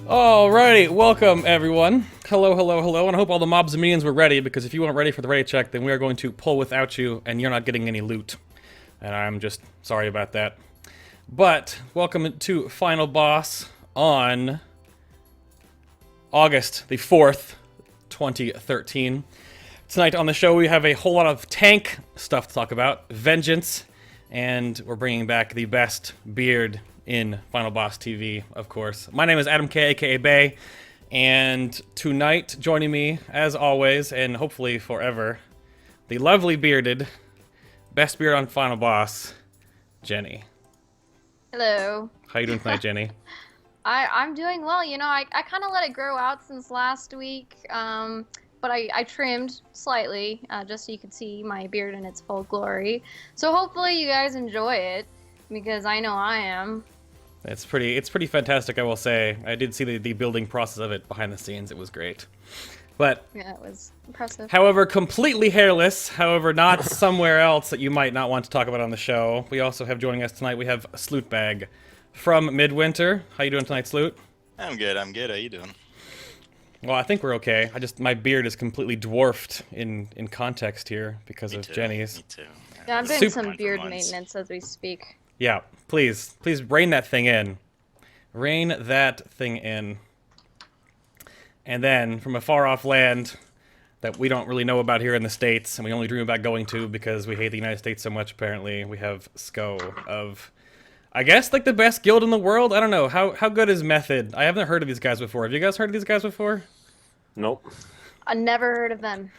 Alrighty, welcome everyone. Hello, hello, hello, and I hope all the mobs and minions were ready, because if you weren't ready for the ready check, then we are going to pull without you, and you're not getting any loot. And I'm just sorry about that. But, welcome to Final Boss on August the 4th, 2013. Tonight on the show we have a whole lot of tank stuff to talk about, vengeance, and we're bringing back the best beard in Final Boss TV, of course. My name is Adam K, aka Bay, and tonight, joining me, as always, and hopefully forever, the lovely bearded, best beard on Final Boss, Jenni. Hello. How you doing tonight, Jenni? I'm doing well. You know, I kind of let it grow out since last week, but I trimmed slightly, just so you could see my beard in its full glory. So hopefully you guys enjoy it, because I know I am. It's pretty fantastic, I will say. I did see the building process of it behind the scenes. It was great. But Yeah, it was impressive. however, completely hairless, however, not somewhere else that you might not want to talk about on the show. We also have joining us tonight, we have Slootbag from Midwinter. How you doing tonight, Sloot? I'm good. How you doing? Well, I think we're okay. My beard is completely dwarfed in context here because Me of too. Jenni's. Me too. Yeah, I'm doing Super some Fine for beard months. maintenance as we speak. Yeah, please rein that thing in. Rein that thing in. And then, from a far-off land that we don't really know about here in the States, and we only dream about going to because we hate the United States so much, apparently, we have Sko of, I guess, like the best guild in the world? I don't know. How good is Method? I haven't heard of these guys before. Have you guys heard of these guys before? Nope. I never heard of them.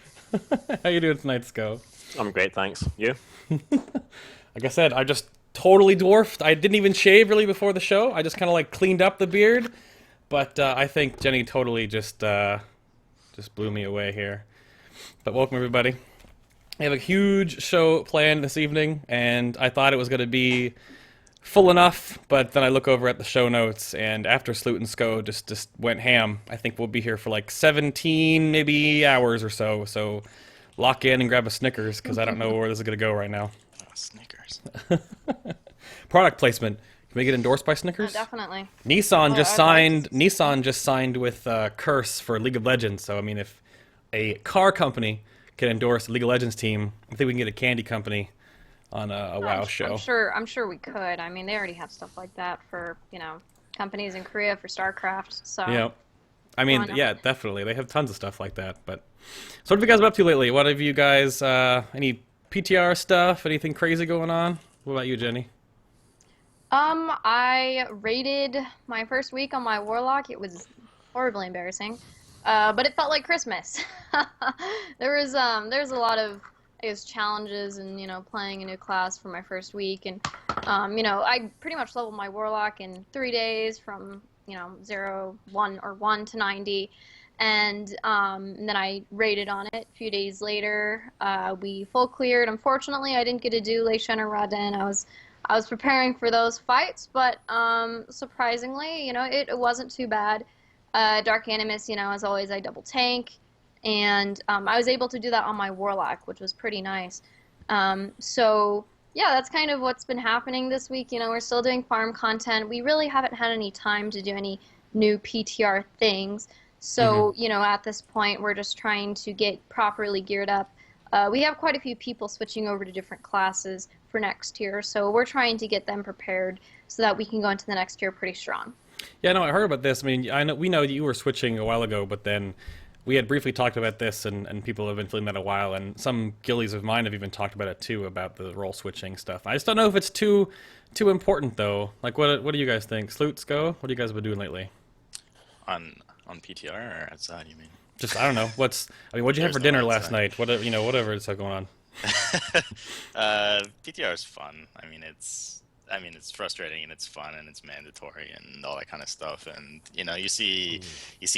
How you doing tonight, Sko? I'm great, thanks. You? Like I said, I just totally dwarfed. I didn't even shave really before the show. I just kind of like cleaned up the beard. But I think Jenni totally just blew me away here. But welcome everybody. I have a huge show planned this evening, and I thought it was going to be full enough, but then I look over at the show notes, and after Sloot and Sko just went ham, I think we'll be here for like 17 maybe hours or so. So lock in and grab a Snickers, because I don't know where this is going to go right now. Oh, Snickers. Product placement. Can we get endorsed by Oh, Snickers? definitely. Nissan just I'd like signed. Nissan just signed with Curse for League of Legends. So I mean, if a car company can endorse a League of Legends team, I think we can get a candy company on a WoW show. I'm sure we could. I mean, they already have stuff like that for, companies in Korea for StarCraft. So Yeah, I mean, Why not? yeah, definitely. They have tons of stuff like that. But so, what have you guys been up to lately? What have you guys? Any PTR stuff? Anything crazy going on? What about you, Jenni? I rated my first week on my Warlock. It was horribly embarrassing, but it felt like Christmas. There's a lot of, I guess, challenges and, playing a new class for my first week. And, I pretty much leveled my Warlock in 3 days from, 0, 1, or 1 to 90. And then I rated on it a few days later. We full cleared. Unfortunately, I didn't get to do Lei Shen or Raden. I was preparing for those fights, but surprisingly, it wasn't too bad. Dark Animus, as always, I double tank, and I was able to do that on my Warlock, which was pretty nice. So yeah, that's kind of what's been happening this week. We're still doing farm content. We really haven't had any time to do any new PTR things. So, at this point, we're just trying to get properly geared up. We have quite a few people switching over to different classes for next year, so we're trying to get them prepared so that we can go into the next year pretty strong. Yeah, no, I heard about this. I mean, we know that you were switching a while ago, but then we had briefly talked about this, and people have been feeling that a while, and some gillies of mine have even talked about it too, about the role switching stuff. I just don't know if it's too important though. Like, what do you guys think? Sloot, Sko, what have you guys been doing lately? On PTR or outside, you mean? Just, I don't know. What'd you have for There's no dinner last outside. night? Whatever is going on. PTR is fun. It's frustrating and it's fun and it's mandatory and all that kind of stuff. And you see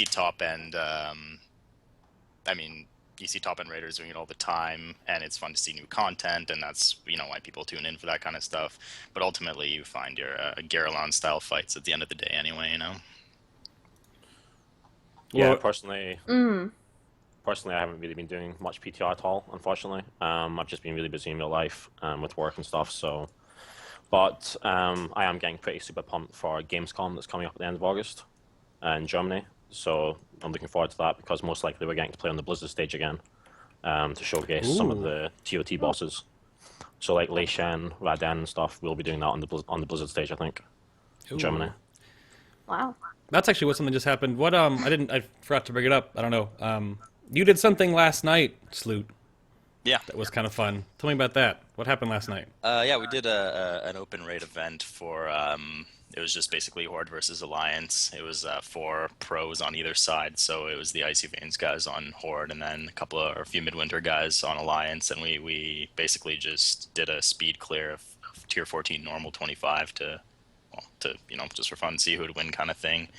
top end. You see top end raiders doing it all the time, and it's fun to see new content, and that's why people tune in for that kind of stuff. But ultimately, you find your Garrelon style fights at the end of the day, anyway. Yeah, Well- personally, Mm. personally, I haven't really been doing much PTR at all, unfortunately. I've just been really busy in real life with work and stuff. So, but I am getting pretty super pumped for Gamescom that's coming up at the end of August. in Germany. So I'm looking forward to that because most likely we're getting to play on the Blizzard stage again to showcase some of Ooh. the TOT bosses. So like Lei Shen, Raden, and stuff, we'll be doing that on the Blizzard stage, I think, in Germany. Ooh. Wow. That's actually what something just happened. What I forgot to bring it up. I don't know. You did something last night, Sloot. Yeah. That was kind of fun. Tell me about that. What happened last night? Yeah, we did an open raid event for it was just basically Horde versus Alliance. It was 4 pros on either side, so it was the Icy Veins guys on Horde, and then a few Midwinter guys on Alliance, and we basically just did a speed clear of tier 14 normal 25 to just for fun, see who would win kind of thing.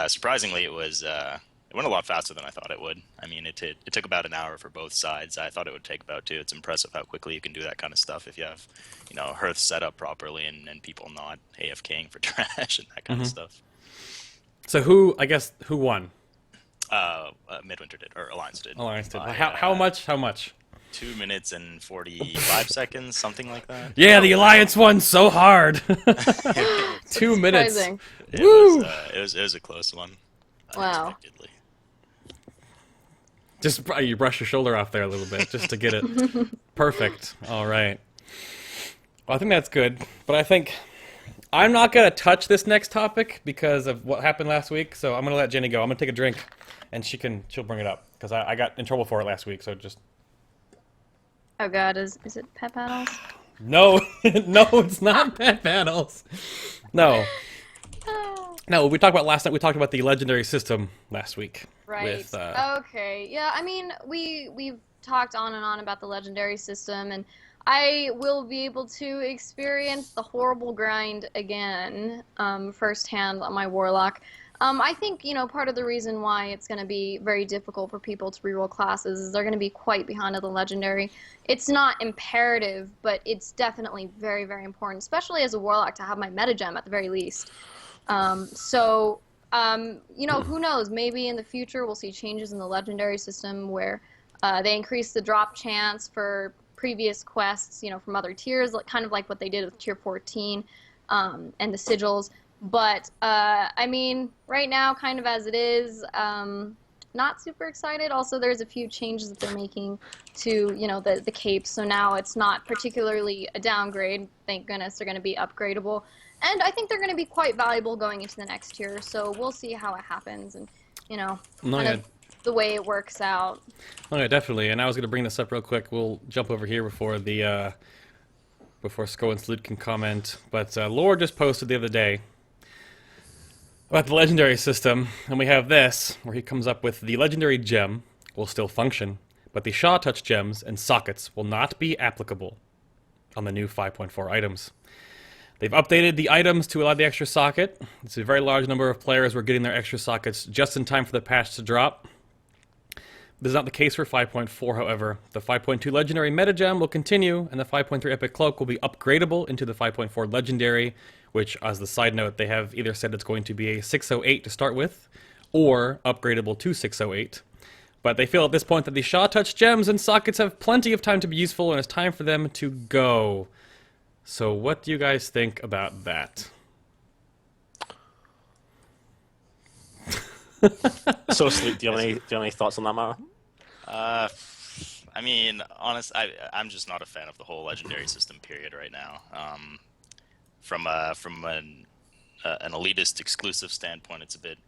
Surprisingly, it went a lot faster than I thought it would. I mean, it took about an hour for both sides. I thought it would take about 2. It's impressive how quickly you can do that kind of stuff if you have, Hearth set up properly and people not AFKing for trash and that kind of stuff. So who won? Midwinter did, or Alliance did. Alliance did. By, How much? How much? 2 minutes and 45 seconds, something like that. Yeah, the Alliance won so hard. 2 minutes. Surprising. Woo! It was a close one. Wow. Unexpectedly. Just you brush your shoulder off there a little bit just to get it perfect. All right. Well, I think that's good, but I think I'm not gonna touch this next topic because of what happened last week. So I'm gonna let Jenni go. I'm gonna take a drink, and she'll bring it up because I got in trouble for it last week. So just Oh god, is it pet battles? no, no, it's not pet battles. No, no. We talked about last night. We talked about the legendary system last week. Right. With, Okay. Yeah, I mean, we've talked on and on about the legendary system, and I will be able to experience the horrible grind again firsthand on my Warlock. I think, part of the reason why it's going to be very difficult for people to reroll classes is they're going to be quite behind on the legendary. It's not imperative, but it's definitely very, very important, especially as a Warlock, to have my metagem at the very least. Who knows? Maybe in the future we'll see changes in the legendary system where they increase the drop chance for previous quests, from other tiers, kind of like what they did with tier 14 and the sigils. But, I mean, right now, kind of as it is, not super excited. Also, there's a few changes that they're making to, the capes. So now it's not particularly a downgrade. Thank goodness they're going to be upgradable. And I think they're going to be quite valuable going into the next tier. So we'll see how it happens and, kind of the way it works out. Oh yeah, definitely. And I was going to bring this up real quick. We'll jump over here before before Sko and Sloot can comment. But Lore just posted the other day about the legendary system, and we have this, where he comes up with the legendary gem will still function, but the Shaw Touch gems and sockets will not be applicable on the new 5.4 items. They've updated the items to allow the extra socket. It's a very large number of players were getting their extra sockets just in time for the patch to drop. This is not the case for 5.4, however. The 5.2 Legendary Metagem will continue, and the 5.3 Epic Cloak will be upgradable into the 5.4 Legendary, which, as the side note, they have either said it's going to be a 608 to start with, or upgradable to 608. But they feel at this point that the Shaw Touch gems and sockets have plenty of time to be useful, and it's time for them to go. So what do you guys think about that? So, Sleep, do you have any thoughts on that matter? I mean, I'm just not a fan of the whole legendary system. Period. Right now, from an elitist exclusive standpoint, it's a bit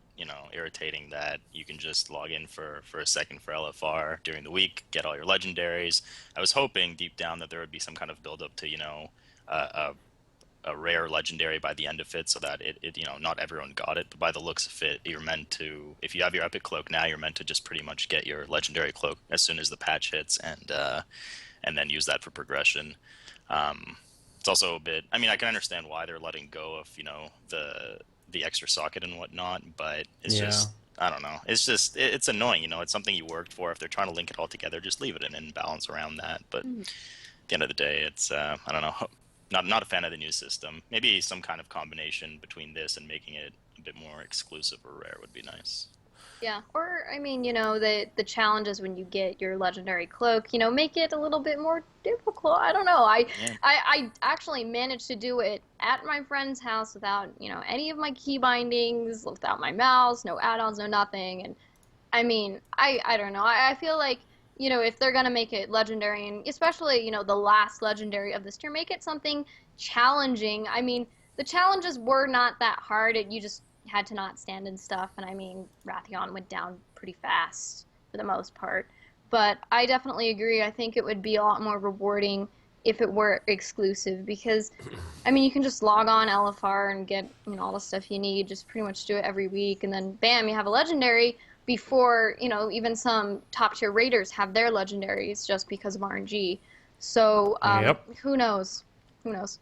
irritating that you can just log in for a second for LFR during the week, get all your legendaries. I was hoping deep down that there would be some kind of build up to a rare legendary by the end of it, so that it not everyone got it, but by the looks of it, you're meant to, if you have your epic cloak now, you're meant to just pretty much get your legendary cloak as soon as the patch hits, and then use that for progression. It's also a bit, I mean, I can understand why they're letting go of the extra socket and whatnot, but it's just, I don't know, it's it's annoying. It's something you worked for. If they're trying to link it all together, just leave it in balance around that. But at the end of the day, it's I don't know. Not a fan of the new system. Maybe some kind of combination between this and making it a bit more exclusive or rare would be nice. Yeah, or I mean, the challenges when you get your legendary cloak, make it a little bit more difficult. I don't know. Yeah. I actually managed to do it at my friend's house without, any of my key bindings, without my mouse, no add-ons, no nothing. And I mean, I don't know. I feel like, if they're gonna make it legendary, and especially, the last legendary of this tier, make it something challenging. I mean, the challenges were not that hard. You just had to not stand and stuff, and I mean, Raytheon went down pretty fast for the most part. But I definitely agree. I think it would be a lot more rewarding if it were exclusive, because I mean, you can just log on LFR and get, all the stuff you need, just pretty much do it every week, and then bam, you have a legendary before, even some top tier raiders have their legendaries just because of RNG. So who knows? Who knows?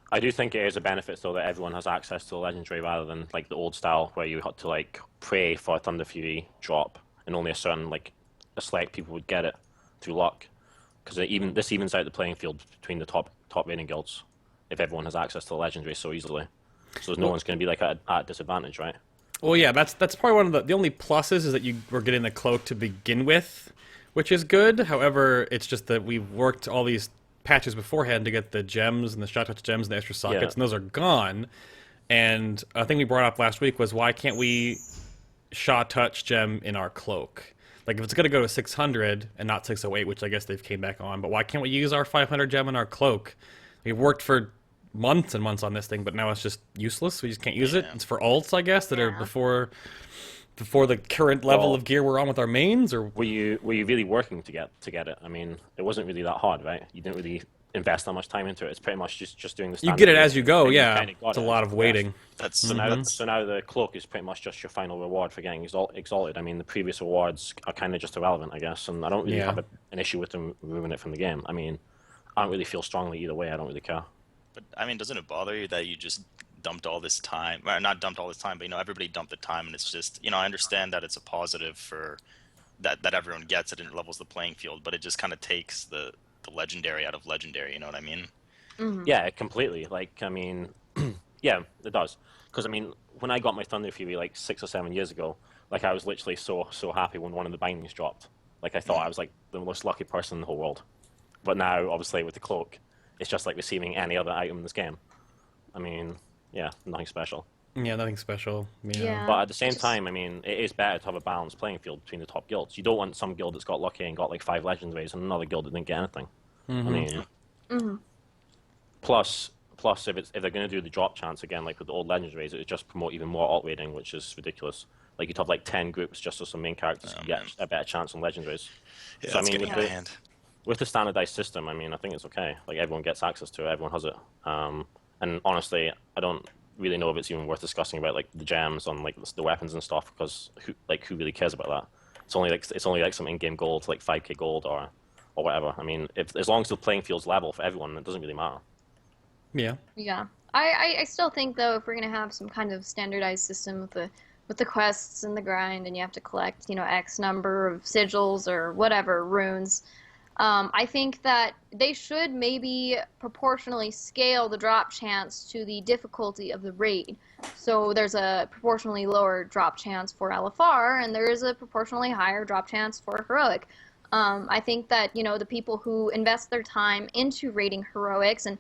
I do think it is a benefit, though, that everyone has access to the legendary rather than like the old style where you had to like pray for a Thunder Fury drop and only a certain a select people would get it through luck. Because this evens out the playing field between the top raiding guilds if everyone has access to the legendary so easily. So no one's going to be like at a disadvantage, right? Well, yeah, that's probably one of the only pluses is that you were getting the cloak to begin with, which is good. However, it's just that we've worked all these patches beforehand to get the gems and the shot touch gems and the extra sockets, and those are gone. And a thing we brought up last week was, why can't we shot touch gem in our cloak? Like, if it's going to go to 600 and not 608, which I guess they've came back on, but why can't we use our 500 gem in our cloak? We've worked for months and months on this thing, but now it's just useless. We just can't use it. It's for ults, I guess, that are before the current level of gear we're on with our mains. Or were you really working to get it? I mean, it wasn't really that hard, right? You didn't really invest that much time into it. It's pretty much just doing the standard. You get it as you go, yeah. It's a it. lot of waiting. That's So now the cloak is pretty much just your final reward for getting exalted. I mean, the previous rewards are kind of just irrelevant, I guess, and I don't really have an issue with them removing it from the game. I mean, I don't really feel strongly either way. I don't really care. But I mean, doesn't it bother you that you just dumped all this time? Well, not dumped all this time, but everybody dumped the time, and it's just, I understand that it's a positive for that everyone gets it and it levels the playing field, but it just kind of takes the legendary out of legendary. You know what I mean? Mm-hmm. Yeah, completely. Like, I mean, yeah, it does. Because I mean, when I got my Thunder Fury like 6 or 7 years ago, like I was literally so happy when one of the bindings dropped. Like I thought I was like the most lucky person in the whole world. But now, obviously, with the cloak, it's just like receiving any other item in this game. I mean, yeah, nothing special. Yeah, nothing special. Yeah. But at the same time, I mean, it is better to have a balanced playing field between the top guilds. You don't want some guild that's got lucky and got like 5 legendaries and another guild that didn't get anything. I mean, plus if they're going to do the drop chance again, like with the old legendaries, it would just promote even more alt raiding, which is ridiculous. Like you'd have like 10 groups just so some main characters could get a better chance on legendaries. Yeah, so I that's mean, getting out of hand. with the standardized system, I mean, I think it's okay. Like everyone gets access to it, everyone has it. And honestly, I don't really know if it's even worth discussing about like the gems on like the weapons and stuff, because who really cares about that? It's only like some in-game gold, like 5k gold or whatever. I mean, as long as the playing field's level for everyone, it doesn't really matter. Yeah. Yeah. I still think, though, if we're gonna have some kind of standardized system with the quests and the grind, and you have to collect, X number of sigils or whatever runes, I think that they should maybe proportionally scale the drop chance to the difficulty of the raid. So there's a proportionally lower drop chance for LFR, and there is a proportionally higher drop chance for heroic. I think that, the people who invest their time into raiding heroics and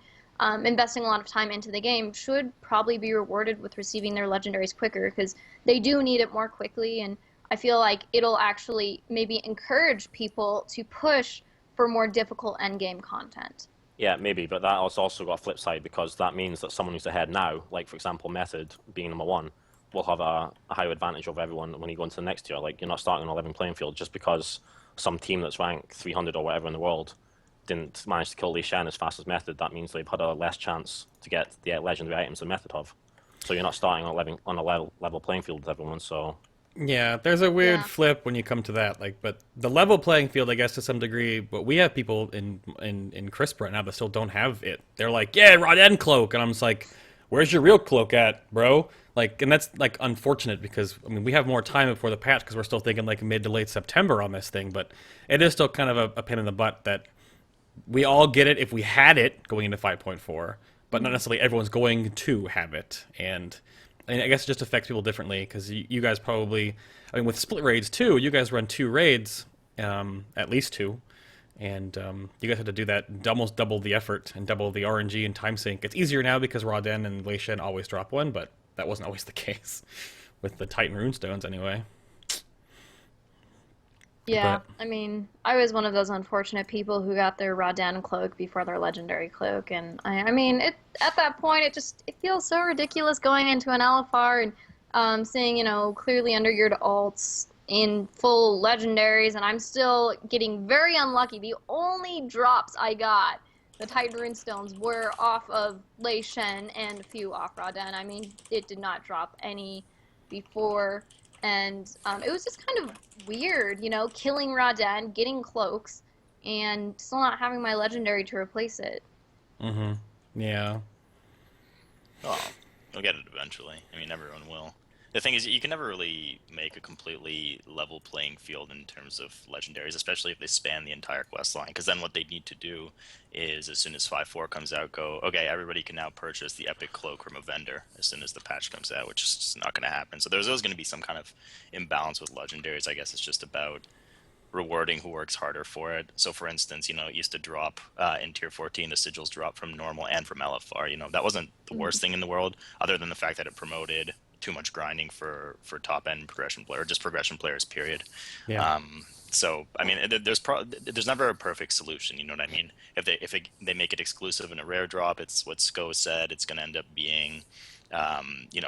investing a lot of time into the game should probably be rewarded with receiving their legendaries quicker, because they do need it more quickly, and I feel like it'll actually maybe encourage people to push for more difficult endgame content. Yeah, maybe, but that has also got a flip side, because that means that someone who's ahead now, like for example Method being number 1, will have a higher advantage over everyone when you go into the next tier. Like you're not starting on a level playing field just because some team that's ranked 300 or whatever in the world didn't manage to kill Lee Shen as fast as Method. That means they've had a less chance to get the legendary items than Method have. So you're not starting on a level playing field with everyone. So yeah, there's a weird flip when you come to that. Like, but the level playing field, I guess, to some degree. But we have people in Crisp right now that still don't have it. They're like, yeah, Rod and Cloak, and I'm just like, where's your real Cloak at, bro? Like, and that's like unfortunate, because I mean we have more time before the patch, because we're still thinking like mid to late September on this thing. But it is still kind of a pain in the butt that we all get it if we had it going into 5.4, but not necessarily everyone's going to have it. And and I guess it just affects people differently because you guys probably, I mean, with split raids too, you guys run 2 raids, at least 2, and you guys have to do that almost double the effort and double the RNG and time sink. It's easier now because Raden and Lei Shen always drop one, but that wasn't always the case with the Titan Runestones anyway. Yeah, But- I mean, I was one of those unfortunate people who got their Radan cloak before their legendary cloak, and I mean, at that point, it feels so ridiculous going into an LFR and seeing, clearly undergeared alts in full legendaries, and I'm still getting very unlucky. The only drops I got, the Titan Runestones, were off of Lei Shen and a few off Radan. I mean, it did not drop any before. And it was just kind of weird, killing Radan, getting cloaks, and still not having my legendary to replace it. Mm-hmm. Yeah. Oh, you'll get it eventually. I mean, everyone will. The thing is, you can never really make a completely level playing field in terms of legendaries, especially if they span the entire quest line. Because then what they need to do is, as soon as 5.4 comes out, go, okay, everybody can now purchase the epic cloak from a vendor as soon as the patch comes out, which is just not going to happen. So there's always going to be some kind of imbalance with legendaries. I guess it's just about rewarding who works harder for it. So for instance, it used to drop in tier 14, the sigils drop from normal and from LFR. That wasn't the worst thing in the world, other than the fact that it promoted too much grinding for top end progression player, or just progression players, period. Yeah. So I mean, there's never a perfect solution. You know what I mean? If they make it exclusive in a rare drop, it's what Sko said. It's going to end up being,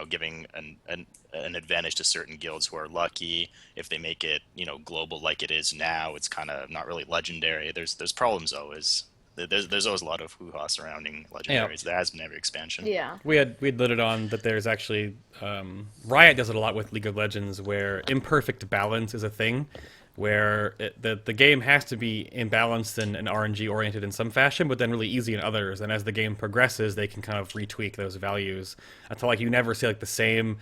giving an advantage to certain guilds who are lucky. If they make it, global like it is now, it's kind of not really legendary. There's problems always. There's always a lot of hoo-ha surrounding legendaries. There has been every expansion. Yeah. We'd lit it on that there's actually Riot does it a lot with League of Legends, where imperfect balance is a thing, where the game has to be imbalanced and RNG oriented in some fashion, but then really easy in others. And as the game progresses, they can kind of retweak those values until you never see the same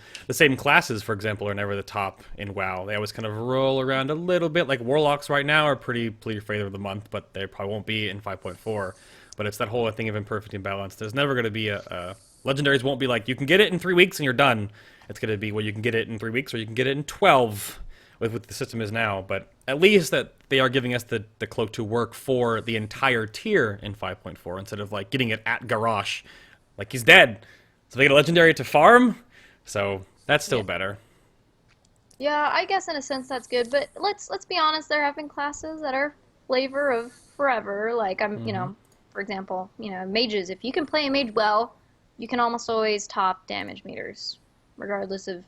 classes, for example, are never the top in WoW. They always kind of roll around a little bit. Like Warlocks right now are pretty favorite of the month, but they probably won't be in 5.4. But it's that whole thing of imperfect imbalance. There's never going to be a legendaries won't be like you can get it in 3 weeks and you're done. It's going to be you can get it in 3 weeks or you can get it in 12. With what the system is now, but at least that they are giving us the cloak to work for the entire tier in 5.4 instead of getting it at Garrosh, he's dead. So they get a legendary to farm, so that's still better. Yeah, I guess in a sense that's good, but let's be honest, there have been classes that are flavor of forever. For example, mages. If you can play a mage well, you can almost always top damage meters, regardless of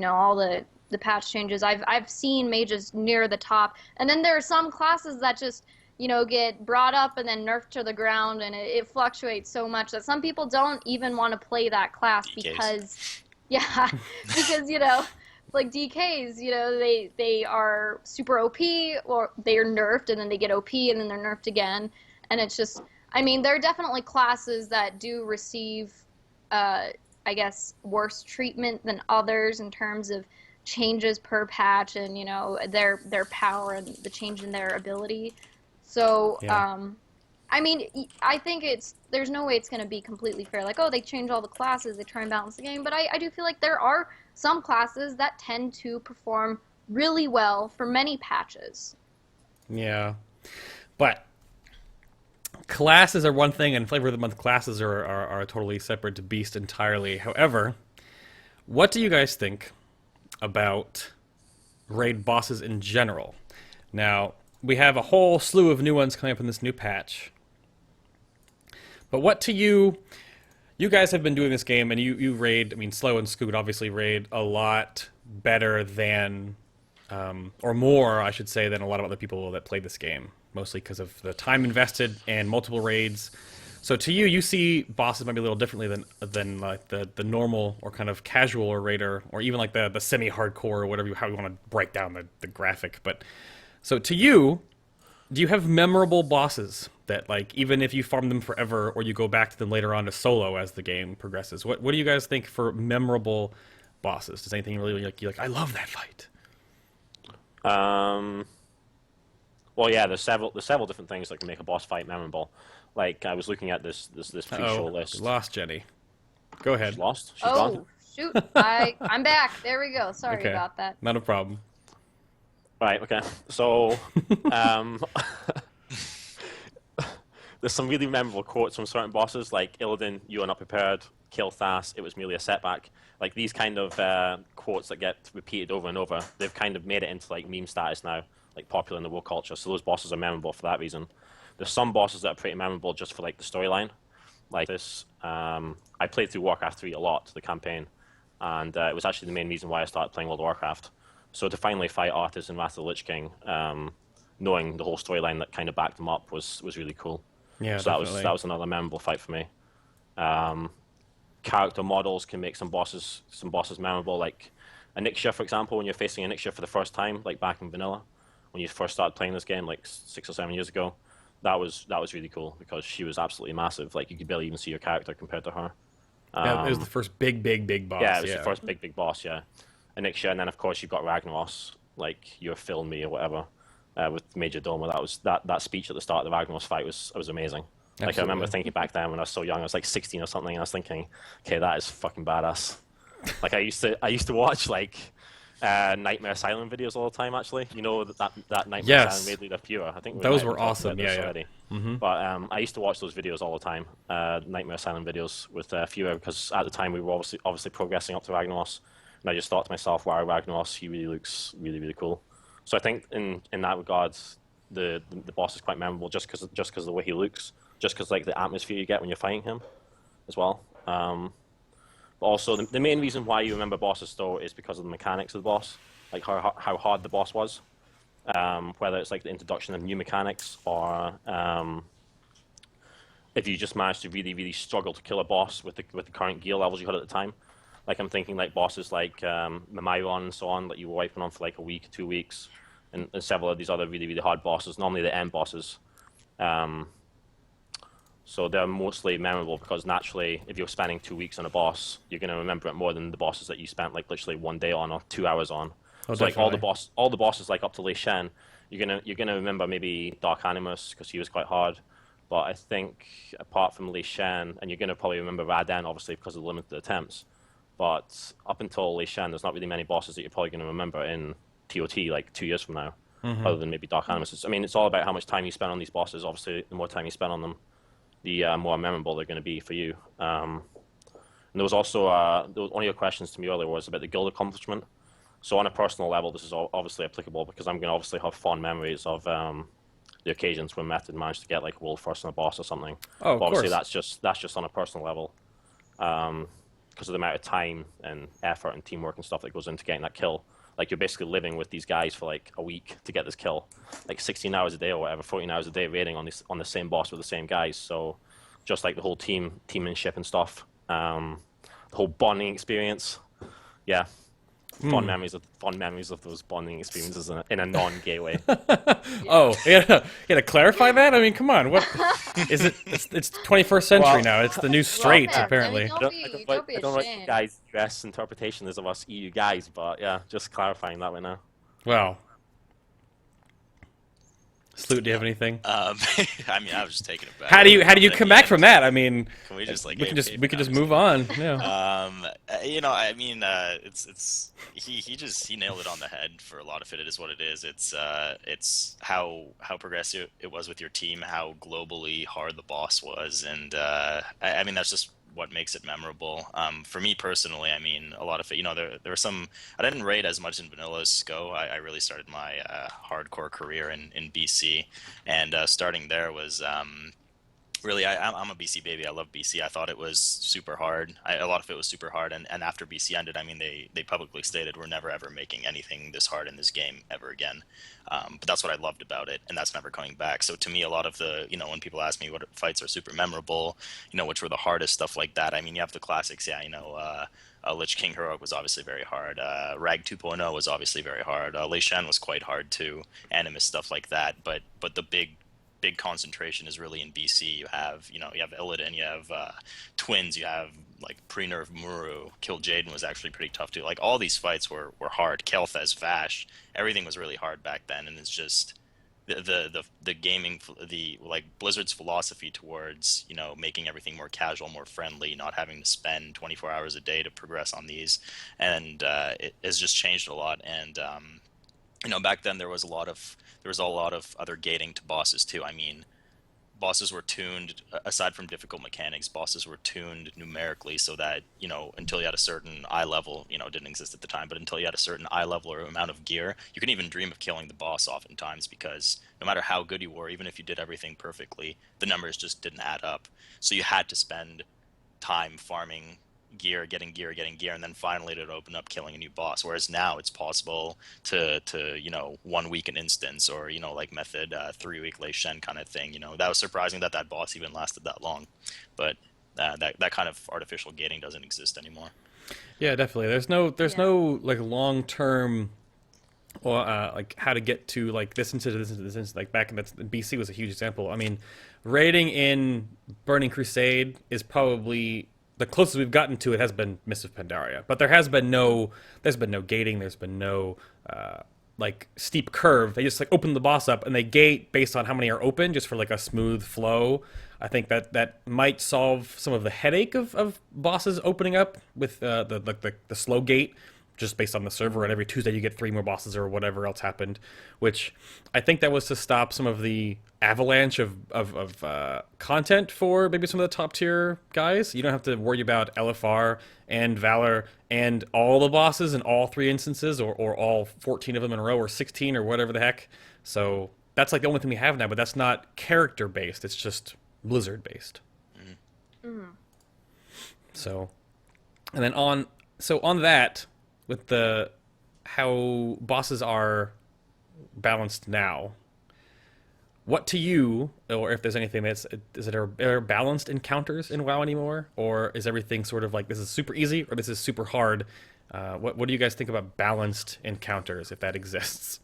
all the patch changes. I've seen mages near the top, and then there are some classes that just get brought up and then nerfed to the ground, and it fluctuates so much that some people don't even want to play that class because like DKs, they are super OP, or they are nerfed and then they get OP and then they're nerfed again, and it's just, I mean, there are definitely classes that do receive I guess worse treatment than others in terms of changes per patch and their power and the change in their ability. So I mean, I think there's no way it's going to be completely fair, they change all the classes, they try and balance the game, but I do feel like there are some classes that tend to perform really well for many patches. Yeah, but classes are one thing, and flavor of the month classes are a totally separate beast entirely. However, what do you guys think about raid bosses in general? Now, we have a whole slew of new ones coming up in this new patch. But what to you guys have been doing this game, and you raid, I mean, Slow and Scoot obviously raid a lot better than, or more, I should say, than a lot of other people that play this game, mostly because of the time invested and multiple raids. So to you see bosses maybe a little differently than the normal or kind of casual or raider, or even the semi-hardcore or whatever how you want to break down the graphic. But so to you, do you have memorable bosses that even if you farm them forever or you go back to them later on to solo as the game progresses? What do you guys think for memorable bosses? Does anything really you're I love that fight? Well, yeah, there's several different things that can make a boss fight memorable. I was looking at this pre-show list. Lost Jenni. Go ahead. She's lost? She's Oh, gone? Shoot, I'm back. There we go. Sorry Okay. about that. Not a problem. Right, okay. So, there's some really memorable quotes from certain bosses, like Illidan, you are not prepared, kill Thas, it was merely a setback. Like these kind of quotes that get repeated over and over, they've kind of made it into like meme status now, like popular in the world culture. So those bosses are memorable for that reason. There's some bosses that are pretty memorable just for like the storyline. Like this, I played through Warcraft 3 a lot, the campaign, and it was actually the main reason why I started playing World of Warcraft. So to finally fight Arthas in Wrath of the Lich King, knowing the whole storyline that kind of backed them up was really cool. Yeah, So definitely. that was another memorable fight for me. Character models can make some bosses memorable, like Onyxia, for example. When you're facing Onyxia for the first time, like back in vanilla, when you first started playing this game, like 6 or 7 years ago, that was really cool because she was absolutely massive. Like you could barely even see your character compared to her. Yeah, it was the first big boss. Yeah, it was the first big boss. Yeah, Onyxia, and then of course you've got Ragnaros, like you're filling me or whatever, with Major Doma. That speech at the start of the Ragnaros fight was amazing. Like I remember Absolutely. thinking back then when I was so young, I was like 16 or something, and I was thinking, okay, that is fucking badass. Like I used to watch like Nightmare Asylum videos all the time. Actually, you know that Nightmare Yes. Asylum made leader Pure. I think we Those might have were talked about awesome, this yeah, yeah. already. But I used to watch those videos all the time, Nightmare Asylum videos with Fura, because at the time we were obviously progressing up to Ragnaros, and I just thought to myself, wow, Ragnaros, he really looks really cool. So I think in that regard, the boss is quite memorable just because of the way he looks, just because like the atmosphere you get when you're fighting him, as well. But also the main reason why you remember bosses though is because of the mechanics of the boss, like how hard the boss was. Whether it's like the introduction of new mechanics or if you just managed to really struggle to kill a boss with the current gear levels you had at the time. Like I'm thinking like bosses like Mimairon and so on that you were wiping on for like a week, 2 weeks, and several of these other really hard bosses, normally the end bosses. So they're mostly memorable because naturally, if you're spending 2 weeks on a boss, you're going to remember it more than the bosses that you spent like literally 1 day on or 2 hours on. Oh, So like all definitely. the bosses like up to Lei Shen, you're gonna remember maybe Dark Animus because he was quite hard. But I think apart from Lei Shen, and you're gonna probably remember Radan obviously because of the limited attempts. But up until Lei Shen, there's not really many bosses that you're probably gonna remember in TOT like 2 years from now, other than maybe Dark Animus. I mean, it's all about how much time you spend on these bosses. Obviously, the more time you spend on them, the more memorable they're going to be for you. And there was also one of your questions to me earlier was about the guild accomplishment. So on a personal level, this is obviously applicable because I'm going to obviously have fond memories of the occasions when Method managed to get like world first on a boss or something. Oh, of But obviously course. that's just on a personal level because of the amount of time and effort and teamwork and stuff that goes into getting that kill. Like you're basically living with these guys for like a week to get this kill, like 16 hours a day or whatever, 14 hours a day raiding on the same boss with the same guys. So just like the whole teammanship and stuff, the whole bonding experience, yeah. Fond memories of those bonding experiences in a non-gay way. Oh, you gotta clarify that? I mean, come on. What is it? It's 21st century Well- now. It's the new straight, Romance. apparently. I mean, don't be I don't know what you ashamed. guys' US interpretation is of us EU guys, but yeah, just clarifying that right now. Wow. Sloot, do you have anything? I mean, I was just taking it back. How do you At come the back end. from that? I mean, Can we just like we can just no, move on. Yeah. You know, I mean, it's he nailed it on the head for a lot of it. It is what it is. It's how progressive it was with your team, how globally hard the boss was, and I mean that's just what makes it memorable. For me personally, I mean, a lot of it. You know, there were some. I didn't raid as much in Vanilla's Go. I really started my hardcore career in BC, and starting there was. Really, I'm a BC baby. I love BC. I thought it was super hard. A lot of it was super hard. And after BC ended, I mean, they publicly stated we're never, ever making anything this hard in this game ever again. But that's what I loved about it. And that's never coming back. So to me, a lot of the, you know, when people ask me what fights are super memorable, you know, which were the hardest, stuff like that. I mean, you have the classics. Yeah, you know, Lich King Heroic was obviously very hard. Rag 2.0 was obviously very hard. Lei Shan was quite hard too. Animus, stuff like that. But the big concentration is really in BC. You have Illidan, you have Twins, you have like pre-nerf Muru. Kill Jaden was actually pretty tough too. Like all these fights were hard. Kel'Thas, Vash, everything was really hard back then, and it's just the gaming, the like Blizzard's philosophy towards, you know, making everything more casual, more friendly, not having to spend 24 hours a day to progress on these, and it has just changed a lot. And you know, back then there was a lot of other gating to bosses too. I mean, bosses were tuned, aside from difficult mechanics, bosses were tuned numerically so that, you know, until you had a certain eye level, you know, it didn't exist at the time, but until you had a certain eye level or amount of gear, you couldn't even dream of killing the boss oftentimes, because no matter how good you were, even if you did everything perfectly, the numbers just didn't add up. So you had to spend time farming gear, and then finally it would open up killing a new boss. Whereas now it's possible to you know, 1 week an instance, or, you know, like Method 3 week Lei Shen kind of thing. You know, that was surprising that that boss even lasted that long, but that kind of artificial gating doesn't exist anymore. Yeah, definitely. There's no like long term, or like how to get to like this instance, this instance, this instance. Like back in BC was a huge example. I mean, raiding in Burning Crusade is probably the closest we've gotten to it has been Mists of Pandaria, but there's been no gating, there's been no like steep curve. They just like open the boss up and they gate based on how many are open, just for like a smooth flow. I think that might solve some of the headache of bosses opening up with the slow gate, just based on the server. And every Tuesday you get 3 more bosses or whatever else happened, which I think that was to stop some of the avalanche of content for maybe some of the top tier guys. You don't have to worry about LFR and Valor and all the bosses in all 3 instances, or all 14 of them in a row, or 16, or whatever the heck. So that's like the only thing we have now, but that's not character based. It's just Blizzard based. So, and then on that, with the how bosses are balanced now, what to you, or if there's anything are there balanced encounters in WoW anymore, or is everything sort of like this is super easy or this is super hard? What do you guys think about balanced encounters, if that exists?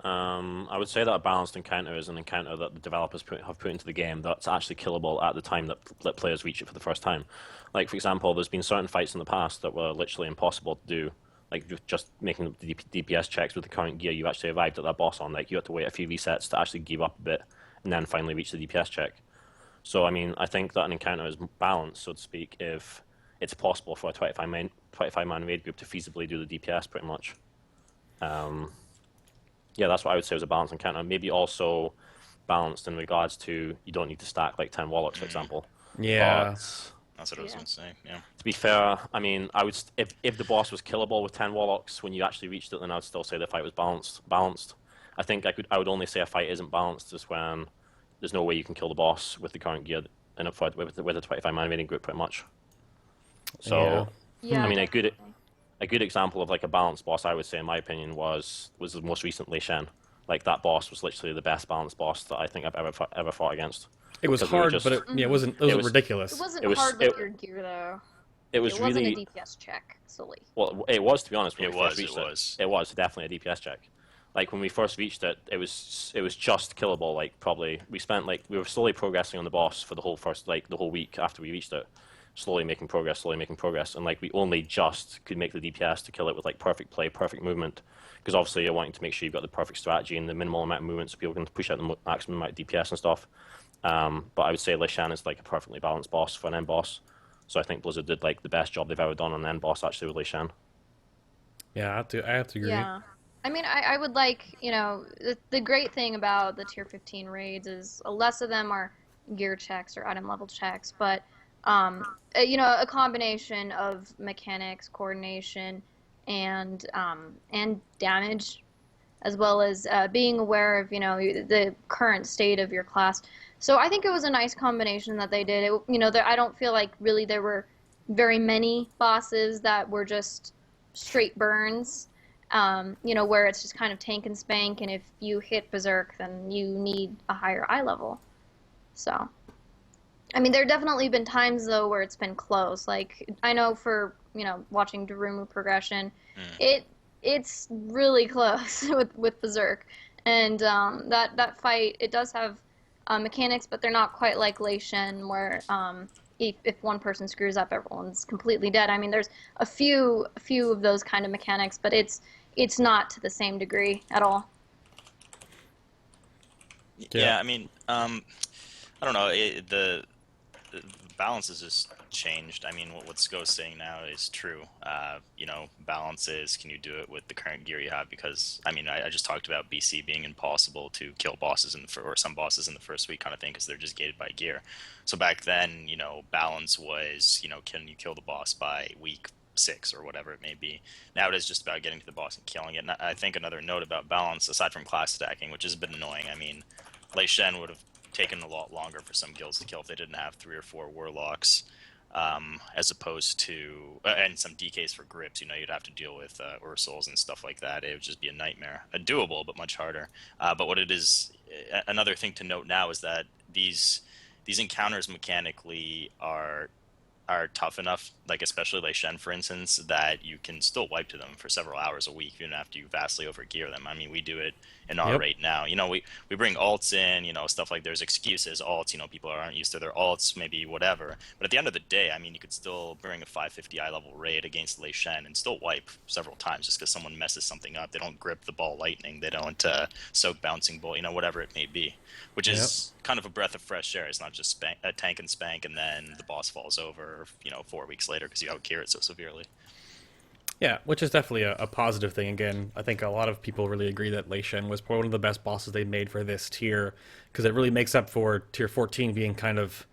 I would say that a balanced encounter is an encounter that the developers have put into the game that's actually killable at the time that players reach it for the first time. Like, for example, there's been certain fights in the past that were literally impossible to do. Like, just making the DPS checks with the current gear you actually arrived at that boss on. Like, you had to wait a few resets to actually give up a bit and then finally reach the DPS check. So, I mean, I think that an encounter is balanced, so to speak, if it's possible for a 25-man raid group to feasibly do the DPS, pretty much. Yeah, that's what I would say was a balanced encounter. Maybe also balanced in regards to you don't need to stack like 10 Warlocks, for example. Yeah. But That's what I was going to say. Yeah. to be fair, I mean, I would if the boss was killable with 10 Warlocks when you actually reached it, then I'd still say the fight was balanced. I think I would only say a fight isn't balanced just when there's no way you can kill the boss with the current gear in a fight with a 25-man raiding group, pretty much. So, Yeah, I mean, definitely. a good example of like a balanced boss, I would say, in my opinion, was the most recent Lei Shen. Like, that boss was literally the best balanced boss that I think I've ever fought against. It was Because we were hard, just- but it wasn't ridiculous. It wasn't It was- hard with it- your gear though. It was It wasn't really a DPS check solely. well. It was, to be honest. When It we first was, it reached was. It was definitely a DPS check. Like, when we first reached it, it was just killable. Like, probably we were slowly progressing on the boss for the whole week after we reached it, slowly making progress, and like we only just could make the DPS to kill it with like perfect play, perfect movement, because obviously you're wanting to make sure you've got the perfect strategy and the minimal amount of movement so people can push out the maximum amount of DPS and stuff. But I would say Lei Shen is like a perfectly balanced boss for an end boss. So I think Blizzard did like the best job they've ever done on an end boss actually with Lei Shen. Yeah, I have to agree. Yeah. I mean, I would like, you know, the great thing about the tier 15 raids is less of them are gear checks or item level checks, but, you know, a combination of mechanics, coordination, and damage, as well as being aware of, you know, the current state of your class. So I think it was a nice combination that they did. You know, I don't feel like really there were very many bosses that were just straight burns. You know, where it's just kind of tank and spank, and if you hit Berserk, then you need a higher eye level. So, I mean, there have definitely been times, though, where it's been close. Like, I know for, you know, watching Darumu progression, it's really close with Berserk. And that fight, it does have mechanics, but they're not quite like Lei Shen, where if one person screws up, everyone's completely dead. I mean, there's a few of those kind of mechanics, but it's not to the same degree at all. Yeah, I mean, I don't know. The balance has just changed. I mean, what Sco's saying now is true. You know, balance is, can you do it with the current gear you have? Because I mean, I just talked about BC being impossible to kill bosses or some bosses in the first week kind of thing because they're just gated by gear. So back then, you know, balance was, you know, can you kill the boss by week 6 or whatever it may be. Now it is just about getting to the boss and killing it. And I think another note about balance, aside from class stacking, which has been annoying. I mean, Lei Shen would have taken a lot longer for some guilds to kill if they didn't have 3 or 4 warlocks, as opposed to and some DKs for grips. You know, you'd have to deal with Ursals and stuff like that. It would just be a nightmare. Doable, but much harder. But what it is, another thing to note now is that these encounters mechanically are tough enough, like especially Lei Shen, for instance, that you can still wipe to them for several hours a week even after you vastly overgear them. I mean, we do it in our rate now. You know, we bring alts in, you know, stuff like there's excuses, alts, you know, people aren't used to their alts, maybe whatever. But at the end of the day, I mean, you could still bring a 550 eye level raid against Lei Shen and still wipe several times just because someone messes something up. They don't grip the ball lightning. They don't soak bouncing bolt, you know, whatever it may be, which is kind of a breath of fresh air. It's not just tank and spank and then the boss falls over, you know, 4 weeks later because you outgear it so severely. Yeah, which is definitely a positive thing. Again, I think a lot of people really agree that Lei Shen was probably one of the best bosses they made for this tier, because it really makes up for tier 14 being kind of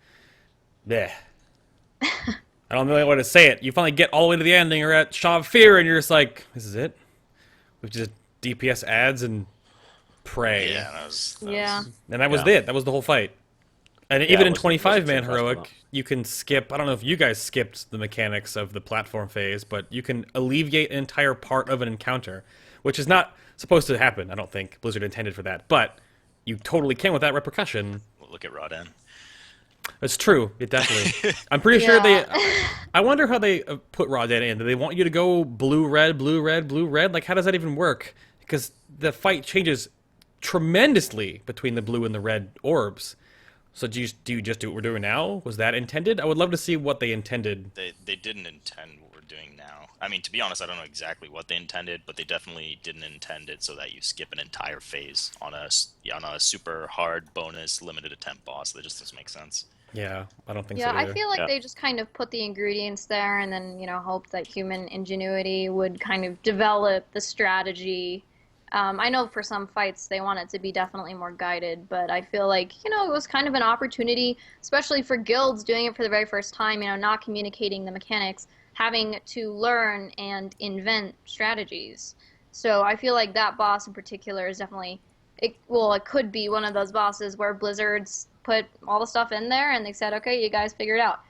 bleh. I don't know how to say it. You finally get all the way to the ending, or at Shaw of Fear, and you're just like, this is it? With just DPS ads and pray. Yeah, that was And that was it. That was the whole fight. And even in it wasn't 25-man too impressed with Heroic, that. you can skip, I don't know if you guys skipped the mechanics of the platform phase, but you can alleviate an entire part of an encounter, which is not supposed to happen, I don't think. Blizzard intended for that. But you totally can without repercussion. Look at Rodan. It's true. It definitely. I'm pretty sure they... I wonder how they put Rawdan in. Do they want you to go blue, red, blue, red, blue, red? Like, how does that even work? Because the fight changes tremendously between the blue and the red orbs. So do you just do what we're doing now? Was that intended? I would love to see what they intended. They didn't intend what we're doing now. I mean, to be honest, I don't know exactly what they intended, but they definitely didn't intend it so that you skip an entire phase on a super hard bonus limited attempt boss. That just doesn't make sense. Yeah, I don't think Yeah, so I either. feel like they just kind of put the ingredients there and then, you know, hoped that human ingenuity would kind of develop the strategy. I know for some fights they want it to be definitely more guided, but I feel like, you know, it was kind of an opportunity, especially for guilds doing it for the very first time, you know, not communicating the mechanics, having to learn and invent strategies. So I feel like that boss in particular is definitely, it could be one of those bosses where Blizzard's put all the stuff in there and they said, okay, you guys figure it out.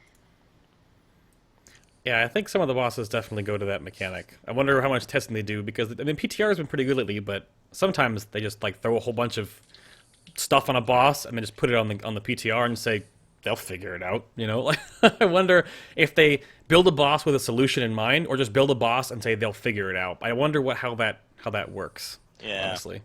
Yeah, I think some of the bosses definitely go to that mechanic. I wonder how much testing they do, because, I mean, PTR has been pretty good lately, but sometimes they just, like, throw a whole bunch of stuff on a boss and then just put it on the PTR and say, they'll figure it out, you know? Like, I wonder if they build a boss with a solution in mind, or just build a boss and say they'll figure it out. I wonder how that works, honestly.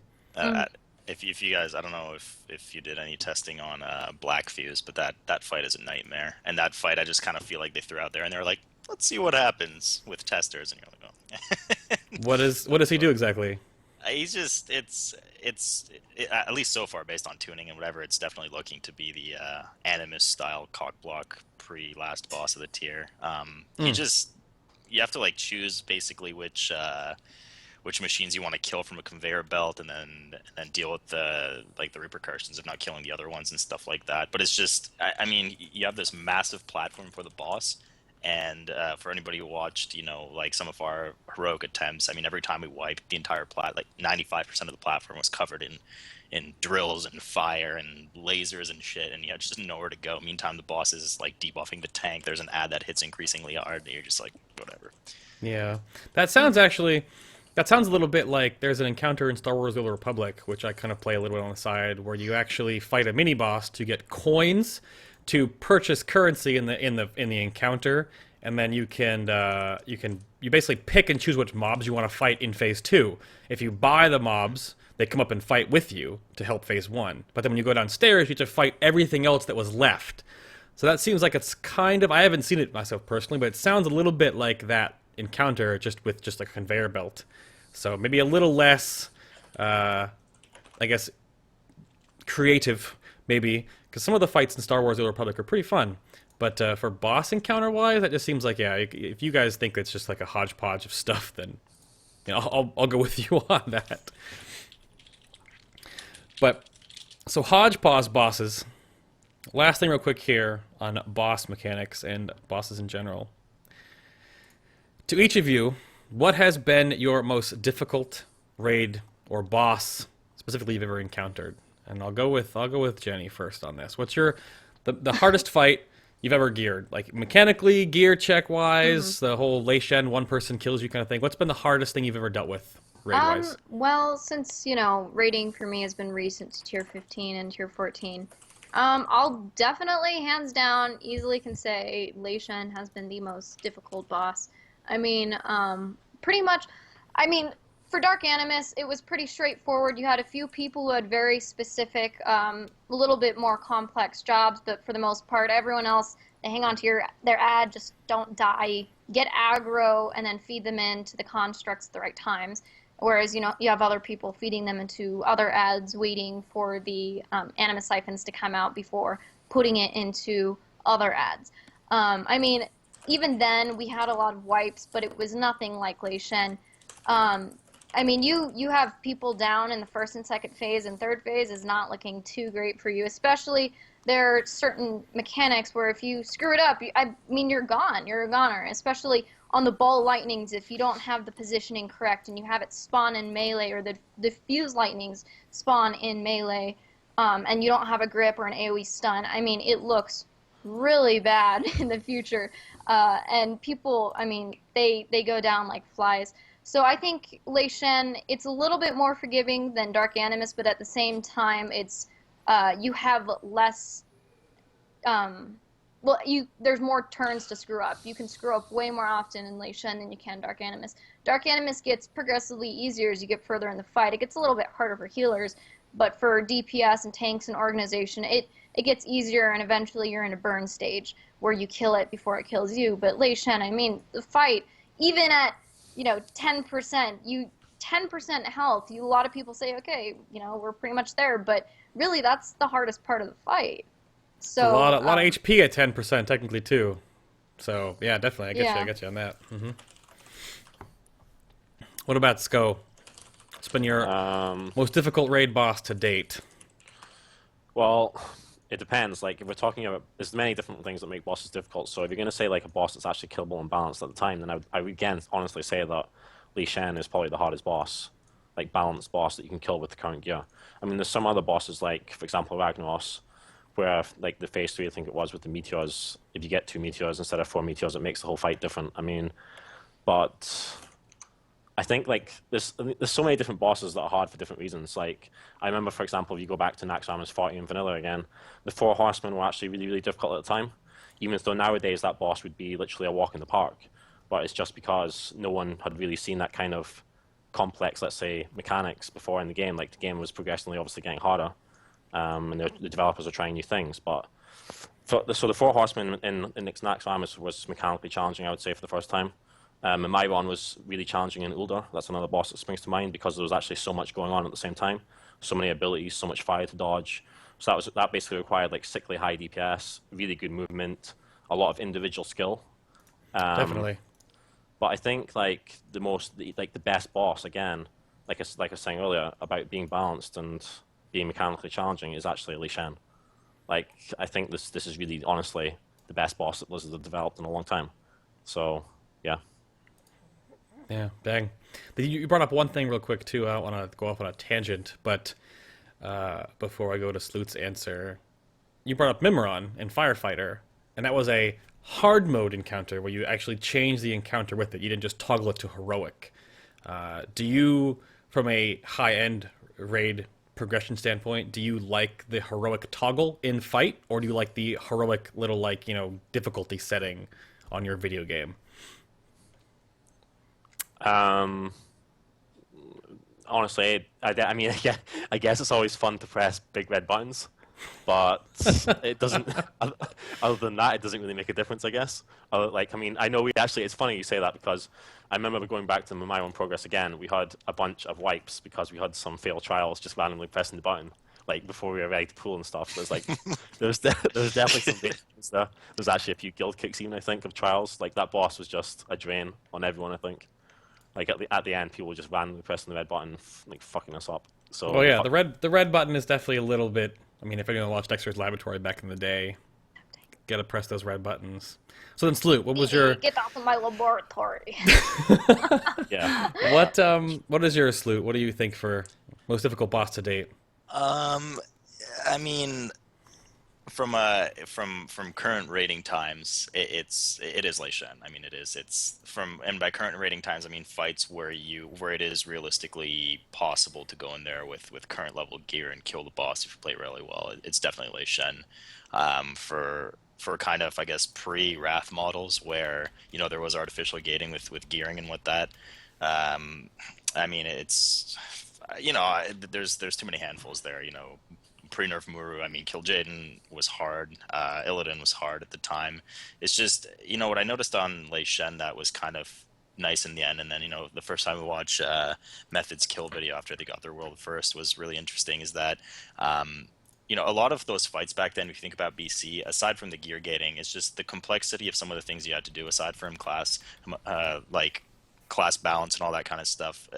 If you guys, I don't know if you did any testing on Black Fuse, but that fight is a nightmare. And that fight, I just kind of feel like they threw out there and they were like, let's see what happens with testers, and you're like, oh. What does he do exactly? He's just at least so far, based on tuning and whatever, it's definitely looking to be the Animus style cock block pre-last boss of the tier. You have to like choose basically which machines you want to kill from a conveyor belt, and then deal with the repercussions of not killing the other ones and stuff like that. But it's just, I mean, you have this massive platform for the boss. And for anybody who watched, you know, like some of our heroic attempts, I mean, every time we wiped, the entire like 95% of the platform was covered in drills and fire and lasers and shit, and you had just nowhere to go. Meantime, the boss is like debuffing the tank. There's an ad that hits increasingly hard, and you're just like, whatever. Yeah, that sounds a little bit like there's an encounter in Star Wars: The Old Republic, which I kind of play a little bit on the side, where you actually fight a mini boss to get coins to purchase currency in the encounter, and then you basically pick and choose which mobs you want to fight in phase 2. If you buy the mobs, they come up and fight with you to help phase 1. But then when you go downstairs, you have to fight everything else that was left. So that seems like it's kind of, I haven't seen it myself personally, but it sounds a little bit like that encounter, just with just a conveyor belt. So maybe a little less, I guess, creative, maybe, because some of the fights in Star Wars: The Old Republic are pretty fun. But for boss encounter wise, that just seems like, yeah, if you guys think it's just like a hodgepodge of stuff, then I'll go with you on that. But so hodgepodge bosses. Last thing real quick here on boss mechanics and bosses in general. To each of you, what has been your most difficult raid or boss specifically you've ever encountered? And I'll go with Jenni first on this. What's the hardest fight you've ever geared? Like mechanically, gear check wise, the whole Lei Shen one person kills you kind of thing. What's been the hardest thing you've ever dealt with raid wise? Well, since, raiding for me has been recent to tier 15 and tier 14, I'll definitely, hands down, easily can say Lei Shen has been the most difficult boss. I mean, pretty much, for Dark Animus, it was pretty straightforward. You had a few people who had very specific, a little bit more complex jobs, but for the most part, everyone else, they hang on to their ad, just don't die, get aggro, and then feed them into the constructs at the right times. Whereas, you have other people feeding them into other ads, waiting for the Animus siphons to come out before putting it into other ads. Even then, we had a lot of wipes, but it was nothing like Lei Shen. You have people down in the first and second phase, and third phase is not looking too great for you, especially there are certain mechanics where if you screw it up, you're gone. You're a goner, especially on the ball lightnings. If you don't have the positioning correct and you have it spawn in melee, or the fuse lightnings spawn in melee, and you don't have a grip or an AoE stun, it looks really bad in the future. And people, they go down like flies. So I think Lei Shen, it's a little bit more forgiving than Dark Animus, but at the same time, it's you have less. There's more turns to screw up. You can screw up way more often in Lei Shen than you can Dark Animus. Dark Animus gets progressively easier as you get further in the fight. It gets a little bit harder for healers, but for DPS and tanks and organization, it gets easier, and eventually you're in a burn stage where you kill it before it kills you. But Lei Shen, the fight, even at 10%, 10% health, a lot of people say, okay, we're pretty much there, but really that's the hardest part of the fight. So a lot of HP at 10% technically too. So yeah, definitely, I get you on that. What about Sko? What's been your most difficult raid boss to date? Well, it depends. Like, if we're talking about, there's many different things that make bosses difficult. So if you're going to say like a boss that's actually killable and balanced at the time, then I would again honestly say that Lei Shen is probably the hardest boss, like balanced boss that you can kill with the current gear. There's some other bosses, like for example Ragnaros, where like the phase 3, I think it was, with the meteors, if you get 2 meteors instead of 4 meteors, it makes the whole fight different. But I think like there's so many different bosses that are hard for different reasons. Like, I remember, for example, if you go back to Naxxramas 40 and Vanilla again, the 4 horsemen were actually really, really difficult at the time. Even though nowadays that boss would be literally a walk in the park. But it's just because no one had really seen that kind of complex, let's say, mechanics before in the game. Like, the game was progressively obviously getting harder, and the developers are trying new things. But so the 4 horsemen in Naxxramas was mechanically challenging, I would say, for the first time. And Myron was really challenging in Uldar. That's another boss that springs to mind because there was actually so much going on at the same time. So many abilities, so much fire to dodge. So that basically required like sickly high DPS, really good movement, a lot of individual skill. Definitely. But I think like the best boss, again, like I was saying earlier about being balanced and being mechanically challenging, is actually Lei Shen. Like, I think this is really honestly the best boss that Blizzard have developed in a long time. So yeah. Yeah, dang. You brought up one thing real quick, too. I don't want to go off on a tangent, but before I go to Sloot's answer, you brought up Mimiron in Firefighter, and that was a hard mode encounter where you actually changed the encounter with it. You didn't just toggle it to heroic. Do you, from a high-end raid progression standpoint, do you like the heroic toggle in fight, or do you like the heroic little, like, difficulty setting on your video game? Honestly, I guess it's always fun to press big red buttons, but it doesn't. Other than that, it doesn't really make a difference, I guess. I know it's funny you say that, because I remember going back to my own progress again. We had a bunch of wipes because we had some failed trials just randomly pressing the button, like before we were ready to pull and stuff. There's like there's definitely some basics there. There's actually a few guild kicks even, I think, of trials. Like that boss was just a drain on everyone, I think. Like at the end, people were just randomly pressing the red button, like fucking us up. So Well, yeah, the red button is definitely a little bit. I mean, if anyone watched Dexter's Laboratory back in the day, gotta press those red buttons. So then, Sloot, what was your Get off of my laboratory. yeah. what is your Sloot? What do you think for most difficult boss to date? I mean, from current rating times, it is Lei Shen. I mean, it's from, and by current rating times, I mean fights where it is realistically possible to go in there with current level gear and kill the boss if you play really well. It's definitely Lei Shen. For kind of, I guess, pre-Wrath models where there was artificial gating with gearing and what that. I mean, it's there's too many handfuls there. Pre-nerf Muru, I mean, Kill Jaden was hard. Illidan was hard at the time. It's just, what I noticed on Lei Shen that was kind of nice in the end, and then, the first time we watched Method's kill video after they got their world first was really interesting, is that, a lot of those fights back then, if you think about BC, aside from the gear gating, it's just the complexity of some of the things you had to do aside from class, like class balance and all that kind of stuff.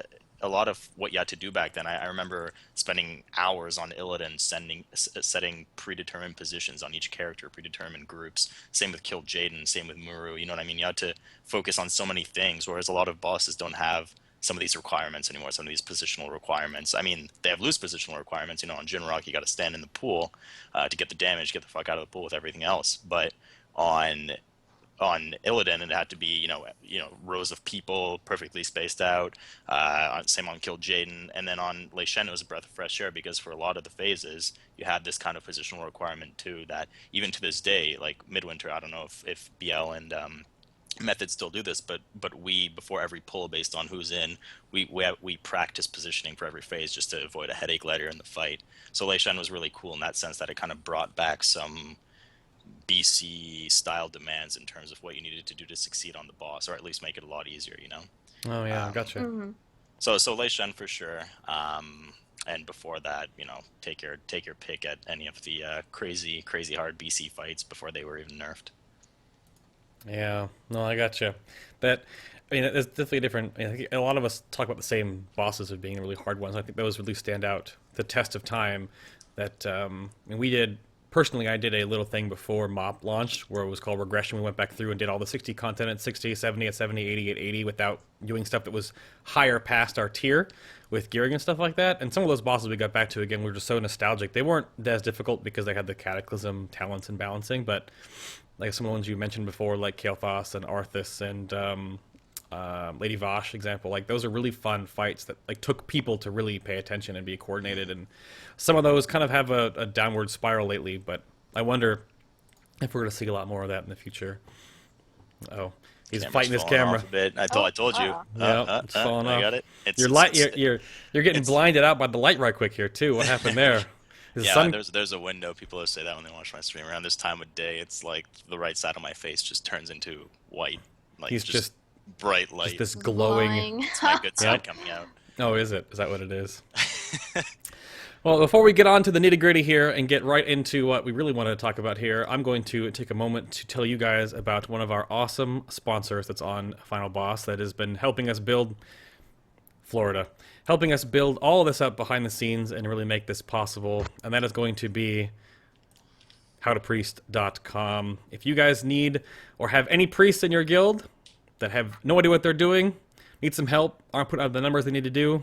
A lot of what you had to do back then, I remember spending hours on Illidan setting predetermined positions on each character, predetermined groups. Same with Kill Jaden, same with Muru. You know what I mean? You had to focus on so many things, whereas a lot of bosses don't have some of these requirements anymore, some of these positional requirements. I mean, they have loose positional requirements. On Jinrock, you got to stand in the pool to get the damage, get the fuck out of the pool with everything else. But on Illidan, it had to be rows of people perfectly spaced out. Same on Kill Jaden, and then on Lei Shen it was a breath of fresh air, because for a lot of the phases you had this kind of positional requirement too. That even to this day, like Midwinter, I don't know if BL and Method still do this, but we, before every pull based on who's in, we practice positioning for every phase just to avoid a headache later in the fight. So Lei Shen was really cool in that sense, that it kind of brought back some BC style demands in terms of what you needed to do to succeed on the boss, or at least make it a lot easier. Oh yeah, gotcha. Mm-hmm. So Lei Shen for sure. And before that, take your pick at any of the crazy hard BC fights before they were even nerfed. Yeah, no, I gotcha. But I mean, it's definitely different. I think a lot of us talk about the same bosses as being really hard ones. I think those really stand out the test of time. That we did. Personally, I did a little thing before MOP launched where it was called Regression. We went back through and did all the 60 content at 60, 70, at 70, 80, at 80 without doing stuff that was higher past our tier with gearing and stuff like that. And some of those bosses we got back to, again, we were just so nostalgic. They weren't as difficult because they had the Cataclysm talents and balancing, but like some of the ones you mentioned before, like Kael'thas and Arthas and Lady Vosh example, like those are really fun fights that like took people to really pay attention and be coordinated, and some of those kind of have a downward spiral lately, but I wonder if we're going to see a lot more of that in the future. Oh, he's fighting his camera a bit. I told you. Yeah, it's falling off. I got it. You're getting blinded out by the light right quick here too. What happened there? Yeah, there's a window. People say that when they watch my stream. Around this time of day, it's like the right side of my face just turns into white. Like he's just bright light. Just this glowing. It's my good side coming out. Oh, is it? Is that what it is? Well, before we get on to the nitty-gritty here and get right into what we really want to talk about here, I'm going to take a moment to tell you guys about one of our awesome sponsors that's on Final Boss that has been helping us build helping us build all of this up behind the scenes and really make this possible, and that is going to be howtopriest.com. If you guys need or have any priests in your guild that have no idea what they're doing, need some help, aren't putting out the numbers they need to do,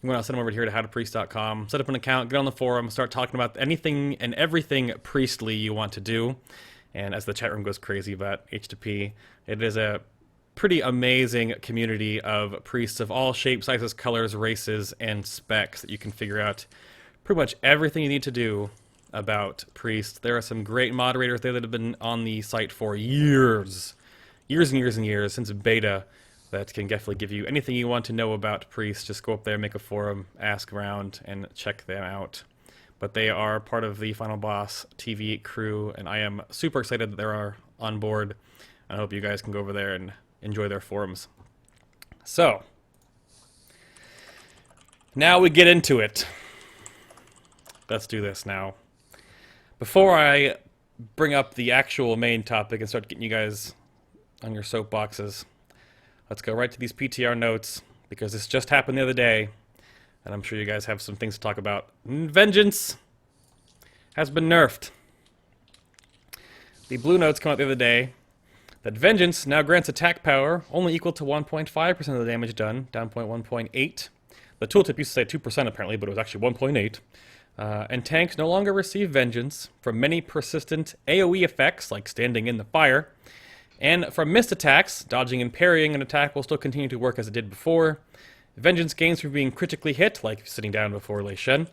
you want to send them over here to howtopriest.com, set up an account, get on the forum, start talking about anything and everything priestly you want to do. And as the chat room goes crazy about H2P, it is a pretty amazing community of priests of all shapes, sizes, colors, races, and specs that you can figure out pretty much everything you need to do about priests. There are some great moderators there that have been on the site for years and years since beta, that can definitely give you anything you want to know about priests. Just go up there, make a forum, ask around, and check them out. But they are part of the Final Boss TV crew, and I am super excited that they are on board. I hope you guys can go over there and enjoy their forums. So, now we get into it. let's do this now. Before I bring up the actual main topic and start getting you guys on your soapboxes, let's go right to these PTR notes, because this just happened the other day, and I'm sure you guys have some things to talk about. Vengeance has been nerfed. The blue notes come out the other day that Vengeance now grants attack power only equal to 1.5% of the damage done, down 1.8. The tooltip used to say 2% apparently, but it was actually 1.8. And tanks no longer receive Vengeance from many persistent AoE effects, like standing in the fire. And from missed attacks, dodging and parrying an attack will still continue to work as it did before. Vengeance gains from being critically hit, like sitting down before Lei Shen,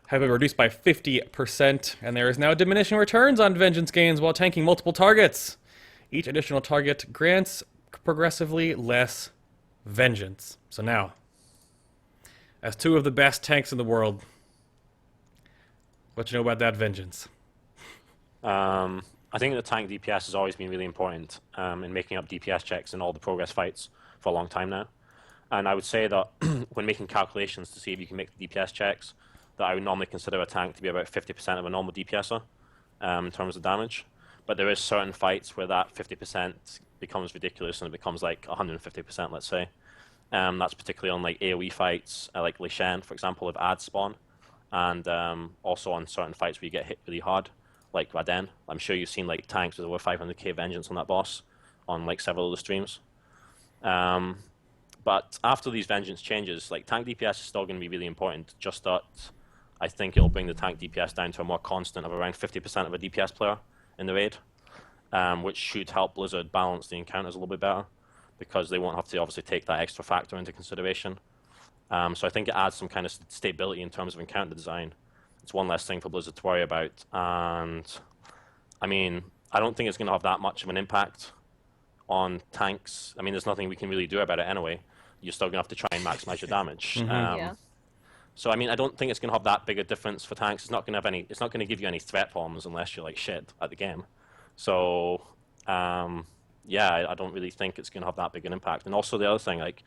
have been reduced by 50%, and there is now diminishing returns on Vengeance gains while tanking multiple targets. Each additional target grants progressively less Vengeance. So now, as two of the best tanks in the world, what you know about that Vengeance? I think the tank DPS has always been really important in making up DPS checks in all the progress fights for a long time now. And I would say that when making calculations to see if you can make the DPS checks, that I would normally consider a tank to be about 50% of a normal DPSer in terms of damage. But there is certain fights where that 50% becomes ridiculous and it becomes like 150%, let's say. That's particularly on like AoE fights, like Lei Shen, for example, with ad spawn. And also on certain fights where you get hit really hard, like Raden. I'm sure you've seen like tanks with over 500k Vengeance on that boss on like several of the streams. But after these Vengeance changes, like tank DPS is still going to be really important, just that I think it'll bring the tank DPS down to a more constant of around 50% of a DPS player in the raid, which should help Blizzard balance the encounters a little bit better, because they won't have to obviously take that extra factor into consideration. So I think it adds some kind of stability in terms of encounter design. It's one less thing for Blizzard to worry about, and I mean, I don't think it's going to have that much of an impact on tanks. I mean, there's nothing we can really do about it anyway. You're still going to have to try and maximize your damage. Yeah. So I mean, I don't think it's going to have that big a difference for tanks. It's not going to have any. It's not going to give you any threat bombs unless you're like shit at the game. So yeah, I don't really think it's going to have that big an impact. And also the other thing, like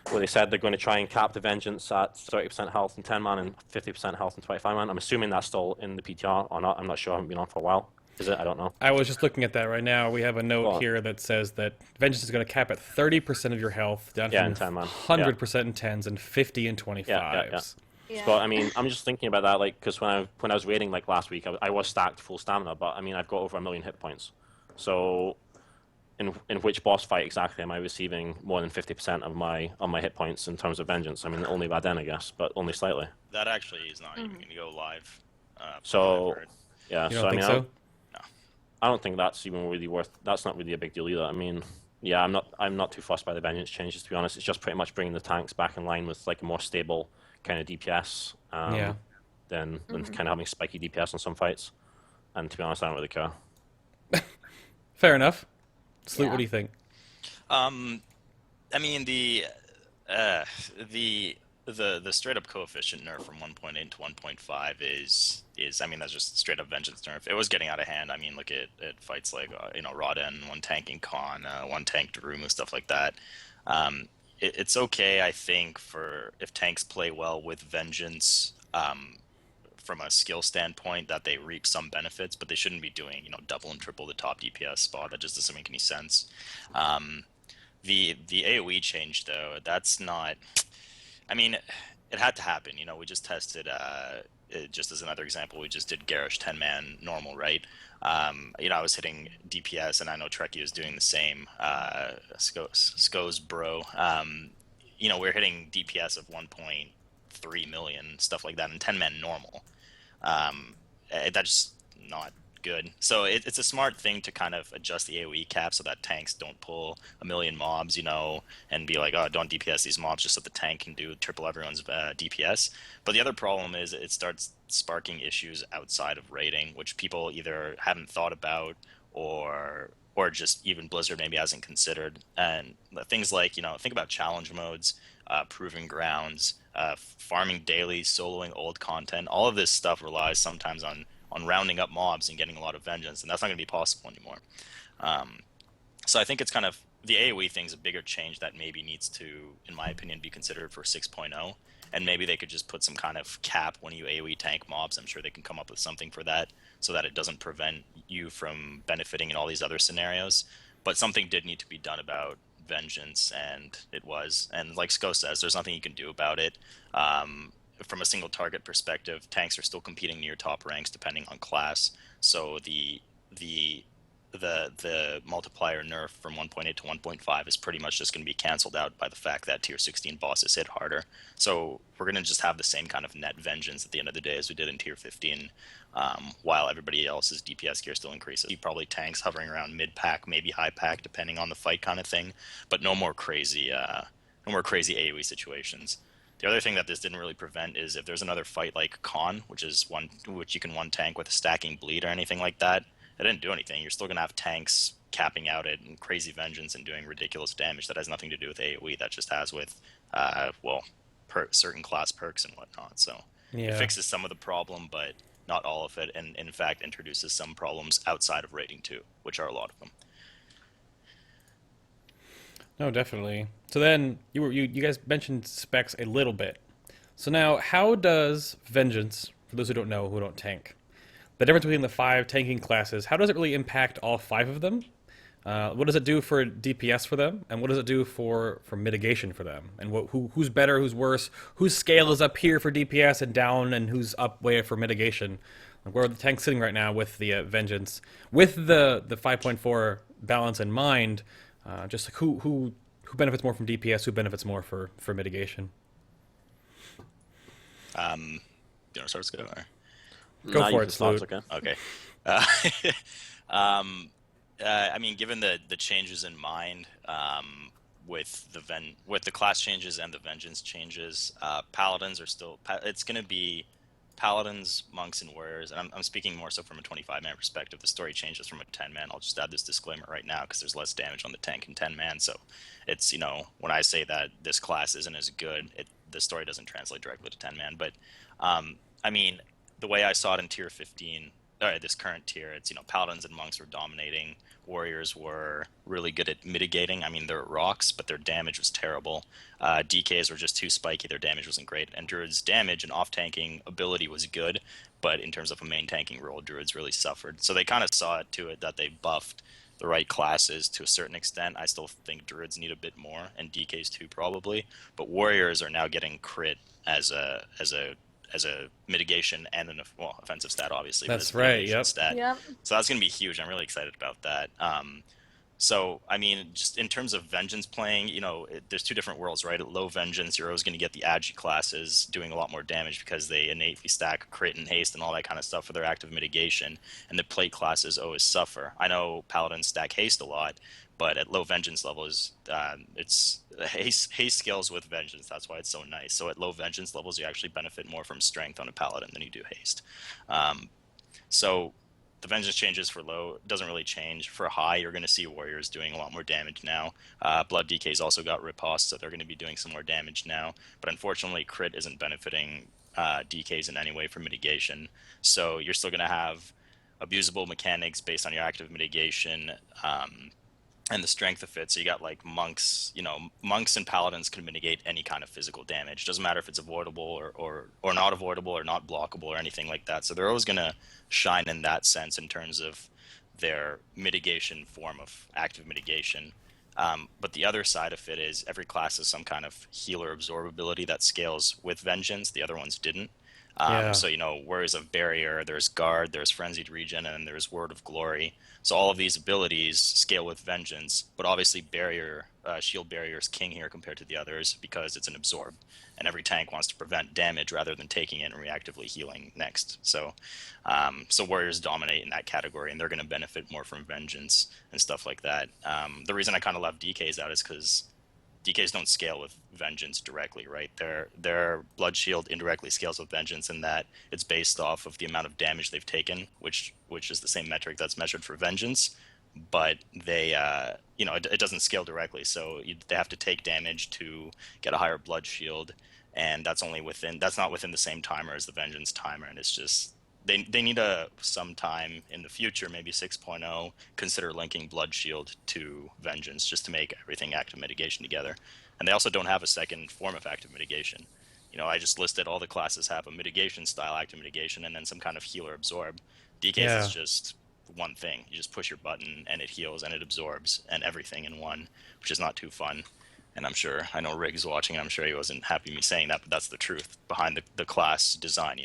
where they said they're going to try and cap the Vengeance at 30% health in 10 man and 50% health in 25 man. I'm assuming that's still in the PTR or not. I'm not sure. I haven't been on for a while. Is it? I don't know. I was just looking at that right now. We have a note here that says that Vengeance is going to cap at 30% of your health, down from 100% in 10s and 50 in 25s. Yeah. So I mean, I'm just thinking about that, like, because when I was raiding like last week, I was stacked full stamina, but I mean, I've got over 1 million hit points. So, in which boss fight exactly am I receiving more than 50% of my hit points in terms of Vengeance? I mean, only Raden, I guess, but only slightly. That actually is not even going to go live. So, yeah. You don't so I think mean, so? I don't think that's even really worth. That's not really a big deal either. I mean, yeah, I'm not too fussed by the Vengeance changes, to be honest. It's just pretty much bringing the tanks back in line with like a more stable kind of DPS. Than kind of having spiky DPS on some fights. And to be honest, I don't really care. Fair enough. Sloot, Yeah. what do you think? I mean the straight up coefficient nerf from 1.8 to 1.5 is I mean, that's just straight up Vengeance nerf. It was getting out of hand. I mean, look at fights like Raden, one tanking Khan, one tank Darumu, stuff like that. It's okay, I think, for if tanks play well with Vengeance from a skill standpoint, that they reap some benefits, but they shouldn't be doing double and triple the top DPS spot. That just doesn't make any sense. The AoE change though, that's not. I mean, it had to happen. We just tested. Just as another example, we just did Garish 10-man normal, right? I was hitting DPS, and I know Trekkie was doing the same. Sko's bro. We're hitting DPS of 1.3 million, stuff like that, in 10-man normal. That's not good. So it's a smart thing to kind of adjust the AoE cap so that tanks don't pull 1 million mobs, and be like, oh, don't DPS these mobs just so the tank can do triple everyone's DPS. But the other problem is it starts sparking issues outside of raiding, which people either haven't thought about or just even Blizzard maybe hasn't considered. And things like, think about challenge modes, proving grounds, farming daily, soloing old content. All of this stuff relies sometimes on rounding up mobs and getting a lot of Vengeance, and that's not going to be possible anymore. So I think it's kind of the AoE thing's a bigger change that maybe needs to, in my opinion, be considered for 6.0. And maybe they could just put some kind of cap when you AoE tank mobs. I'm sure they can come up with something for that so that it doesn't prevent you from benefiting in all these other scenarios. But something did need to be done about Vengeance, and it was. And like Sko says, there's nothing you can do about it. From a single target perspective, tanks are still competing near top ranks depending on class. So the multiplier nerf from 1.8 to 1.5 is pretty much just going to be canceled out by the fact that tier 16 bosses hit harder. So we're going to just have the same kind of net vengeance at the end of the day as we did in tier 15, while everybody else's DPS gear still increases. Probably tanks hovering around mid pack, maybe high pack, depending on the fight kind of thing, but no more crazy AoE situations. The other thing that this didn't really prevent is if there's another fight like Khan, which you can one tank with a stacking bleed or anything like that, it didn't do anything. You're still going to have tanks capping out it and crazy vengeance and doing ridiculous damage. That has nothing to do with AoE. That just has with, certain class perks and whatnot. So Yeah. it fixes some of the problem, but not all of it, and in fact introduces some problems outside of rating 2, which are a lot of them. No, definitely. So then you guys mentioned specs a little bit. So now, how does Vengeance, for those who don't know, who don't tank, the difference between the 5 tanking classes, how does it really impact all 5 of them? What does it do for DPS for them, and what does it do for mitigation for them? And who's better, who's worse, whose scale is up here for DPS and down, and who's up way for mitigation? Like, where are the tanks sitting right now with the Vengeance, with the 5.4 balance in mind? Just like who benefits more from DPS, who benefits more for mitigation? You want to start, Scott? Or? Go Nah, for you it, can start, Sloot. okay. Okay. I mean, given the changes in mind, with the class changes and the vengeance changes, paladins are still. It's going to be paladins, monks, and warriors. And I'm speaking more so from a 25-man perspective. The story changes from a 10-man. I'll just add this disclaimer right now because there's less damage on the tank in 10-man. So it's, when I say that this class isn't as good, the story doesn't translate directly to 10-man. But I mean, the way I saw it in tier 15, this current tier, it's, paladins and monks were dominating. Warriors were really good at mitigating. I mean, they're rocks, but their damage was terrible. DKs were just too spiky. Their damage wasn't great. And Druid's damage and off-tanking ability was good, but in terms of a main tanking role, Druids really suffered. So they kind of saw it to it that they buffed the right classes to a certain extent. I still think Druids need a bit more, and DKs too probably. But Warriors are now getting crit as a mitigation and an offensive stat, obviously. That's but right. mitigation Yep. Stat. Yep. So that's going to be huge. I'm really excited about that. So, I mean, just in terms of Vengeance playing, there's 2 different worlds, right? At low Vengeance, you're always going to get the Agi classes doing a lot more damage because they innately stack crit and haste and all that kind of stuff for their active mitigation, and the plate classes always suffer. I know Paladins stack haste a lot, but at low Vengeance levels, it's haste scales with Vengeance. That's why it's so nice. So at low Vengeance levels, you actually benefit more from strength on a Paladin than you do haste. So the Vengeance changes for low doesn't really change. For high, you're going to see Warriors doing a lot more damage now. Blood DKs also got riposte, so they're going to be doing some more damage now. But unfortunately, crit isn't benefiting DKs in any way for mitigation. So you're still going to have abusable mechanics based on your active mitigation, and the strength of it. So you got like monks, monks and paladins can mitigate any kind of physical damage. Doesn't matter if it's avoidable or not avoidable or not blockable or anything like that. So they're always going to shine in that sense in terms of their mitigation form of active mitigation. But the other side of it is every class has some kind of healer absorbability that scales with Vengeance. The other ones didn't. Yeah. So, Warriors of Barrier, there's Guard, there's Frenzied Regen, and then there's Word of Glory. So all of these abilities scale with Vengeance, but obviously Shield Barrier is king here compared to the others because it's an absorb, and every tank wants to prevent damage rather than taking it and reactively healing next. So Warriors dominate in that category, and they're going to benefit more from Vengeance and stuff like that. The reason I kind of left DKs out is because DKs don't scale with Vengeance directly, right? Their Blood Shield indirectly scales with Vengeance in that it's based off of the amount of damage they've taken, which is the same metric that's measured for Vengeance, but they, it doesn't scale directly, so they have to take damage to get a higher Blood Shield, and that's not within the same timer as the Vengeance timer, and it's just they need to sometime in the future, maybe 6.0, consider linking Blood Shield to Vengeance just to make everything active mitigation together. And they also don't have a second form of active mitigation. I just listed all the classes have a mitigation style active mitigation and then some kind of heal or absorb. DK's is Yeah. just one thing. You just push your button and it heals and it absorbs and everything in one, which is not too fun. And I know Rig's watching, and I'm sure he wasn't happy me saying that, but that's the truth behind the class design,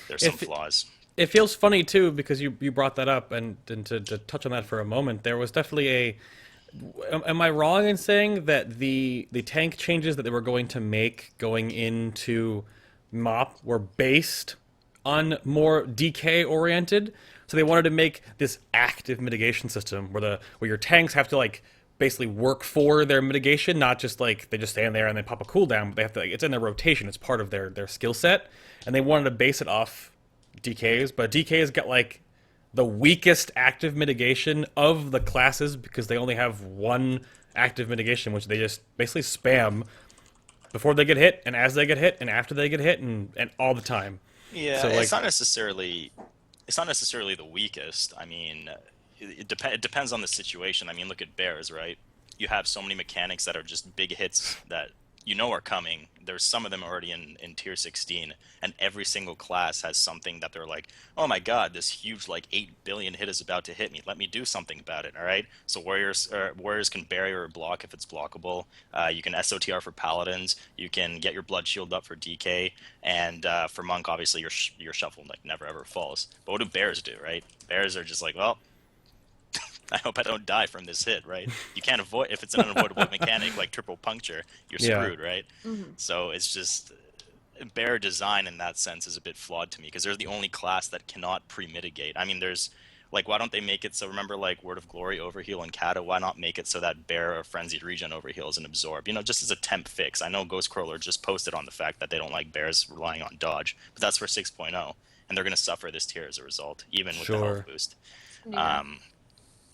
There's some If flaws. It feels funny too because you brought that up, and to touch on that for a moment, there was definitely a. Am I wrong in saying that the tank changes that they were going to make going into MOP were based on more DK oriented? So they wanted to make this active mitigation system where your tanks have to like basically work for their mitigation, not just like they just stand there and they pop a cooldown, but they have to it's in their rotation, it's part of their skill set, and they wanted to base it off DKs, but DKs got like the weakest active mitigation of the classes because they only have one active mitigation, which they just basically spam before they get hit and as they get hit and after they get hit and all the time. Yeah, So like it's not necessarily the weakest. I mean, it depends on the situation. I mean, look at bears, right? You have so many mechanics that are just big hits that are coming. There's some of them already in tier 16, and every single class has something that they're like, oh my god, this huge like 8 billion hit is about to hit me. Let me do something about it. All right. So warriors can barrier or block if it's blockable. You can SOTR for paladins. You can get your blood shield up for DK, and for monk, obviously your shuffle like never ever falls. But what do bears do? Right? Bears are just like, well, I hope I don't die from this hit, right? You can't avoid, if it's an unavoidable mechanic like triple puncture, you're Yeah. screwed, right? So it's just, bear design in that sense is a bit flawed to me because they're the only class that cannot pre-mitigate. I mean, there's, like, why don't they make it so, remember, like, Word of Glory overheal and Kata, why not make it so that bear or Frenzied Regen overheals and absorb? Just as a temp fix. I know Ghostcrawler just posted on the fact that they don't like bears relying on dodge, but that's for 6.0, and they're going to suffer this tier as a result, even with the Sure. health boost. Yeah.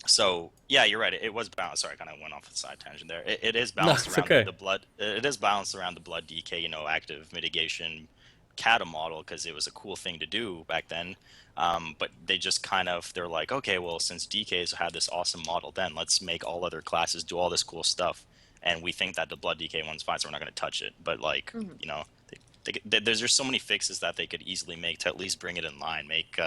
So yeah, you're right. It was balanced. Sorry, I kind of went off the side tangent there. It is balanced it's around okay. the blood. It is balanced around the blood DK. Active mitigation, Kata model because it was a cool thing to do back then. But they just they're like, okay, well, since DKs had this awesome model, then let's make all other classes do all this cool stuff, and we think that the blood DK one's fine, so we're not going to touch it. But like, there's just so many fixes that they could easily make to at least bring it in line. Make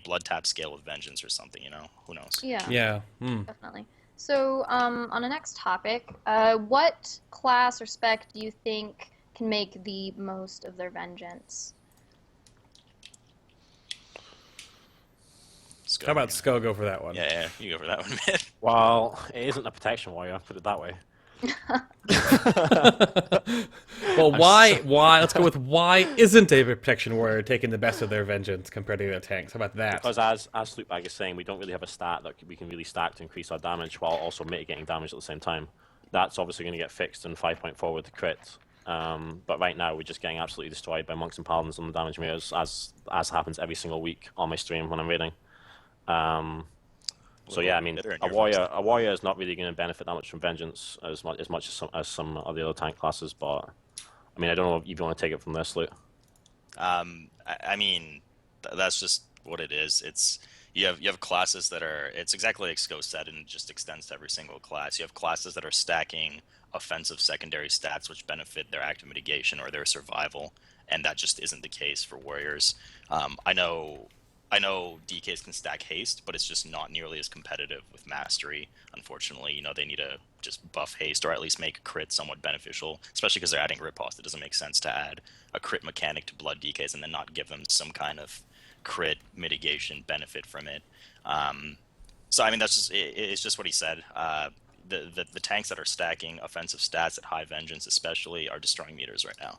blood tap scale with vengeance or something. Who knows? Yeah. Yeah. Definitely. So, on the next topic, what class or spec do you think can make the most of their vengeance? How about Sko go for that one? Yeah, you go for that one, man. Well, it isn't a protection warrior, put it that way. Well, why? Let's go with why isn't a protection warrior taking the best of their vengeance compared to the tanks? How about that? Because as Slootbag is saying, we don't really have a stat that we can really stack to increase our damage while also mitigating damage at the same time. That's obviously going to get fixed in 5.4 with the crit. But right now we're just getting absolutely destroyed by monks and paladins on the damage meters, as happens every single week on my stream when I'm raiding. So yeah, I mean, a warrior is not really going to benefit that much from vengeance as much as some of the other tank classes. But I mean, I don't know if you want to take it from this, Sloot. I mean, that's just what it is. It's you have classes that are, it's exactly like Sko said, and it just extends to every single class. You have classes that are stacking offensive secondary stats which benefit their active mitigation or their survival, and that just isn't the case for warriors. I know DKs can stack haste, but it's just not nearly as competitive with mastery. Unfortunately, they need to just buff haste or at least make crit somewhat beneficial, especially because they're adding riposte. It doesn't make sense to add a crit mechanic to blood DKs and then not give them some kind of crit mitigation benefit from it. So I mean, it's just what he said. The tanks that are stacking offensive stats at high vengeance especially are destroying meters right now.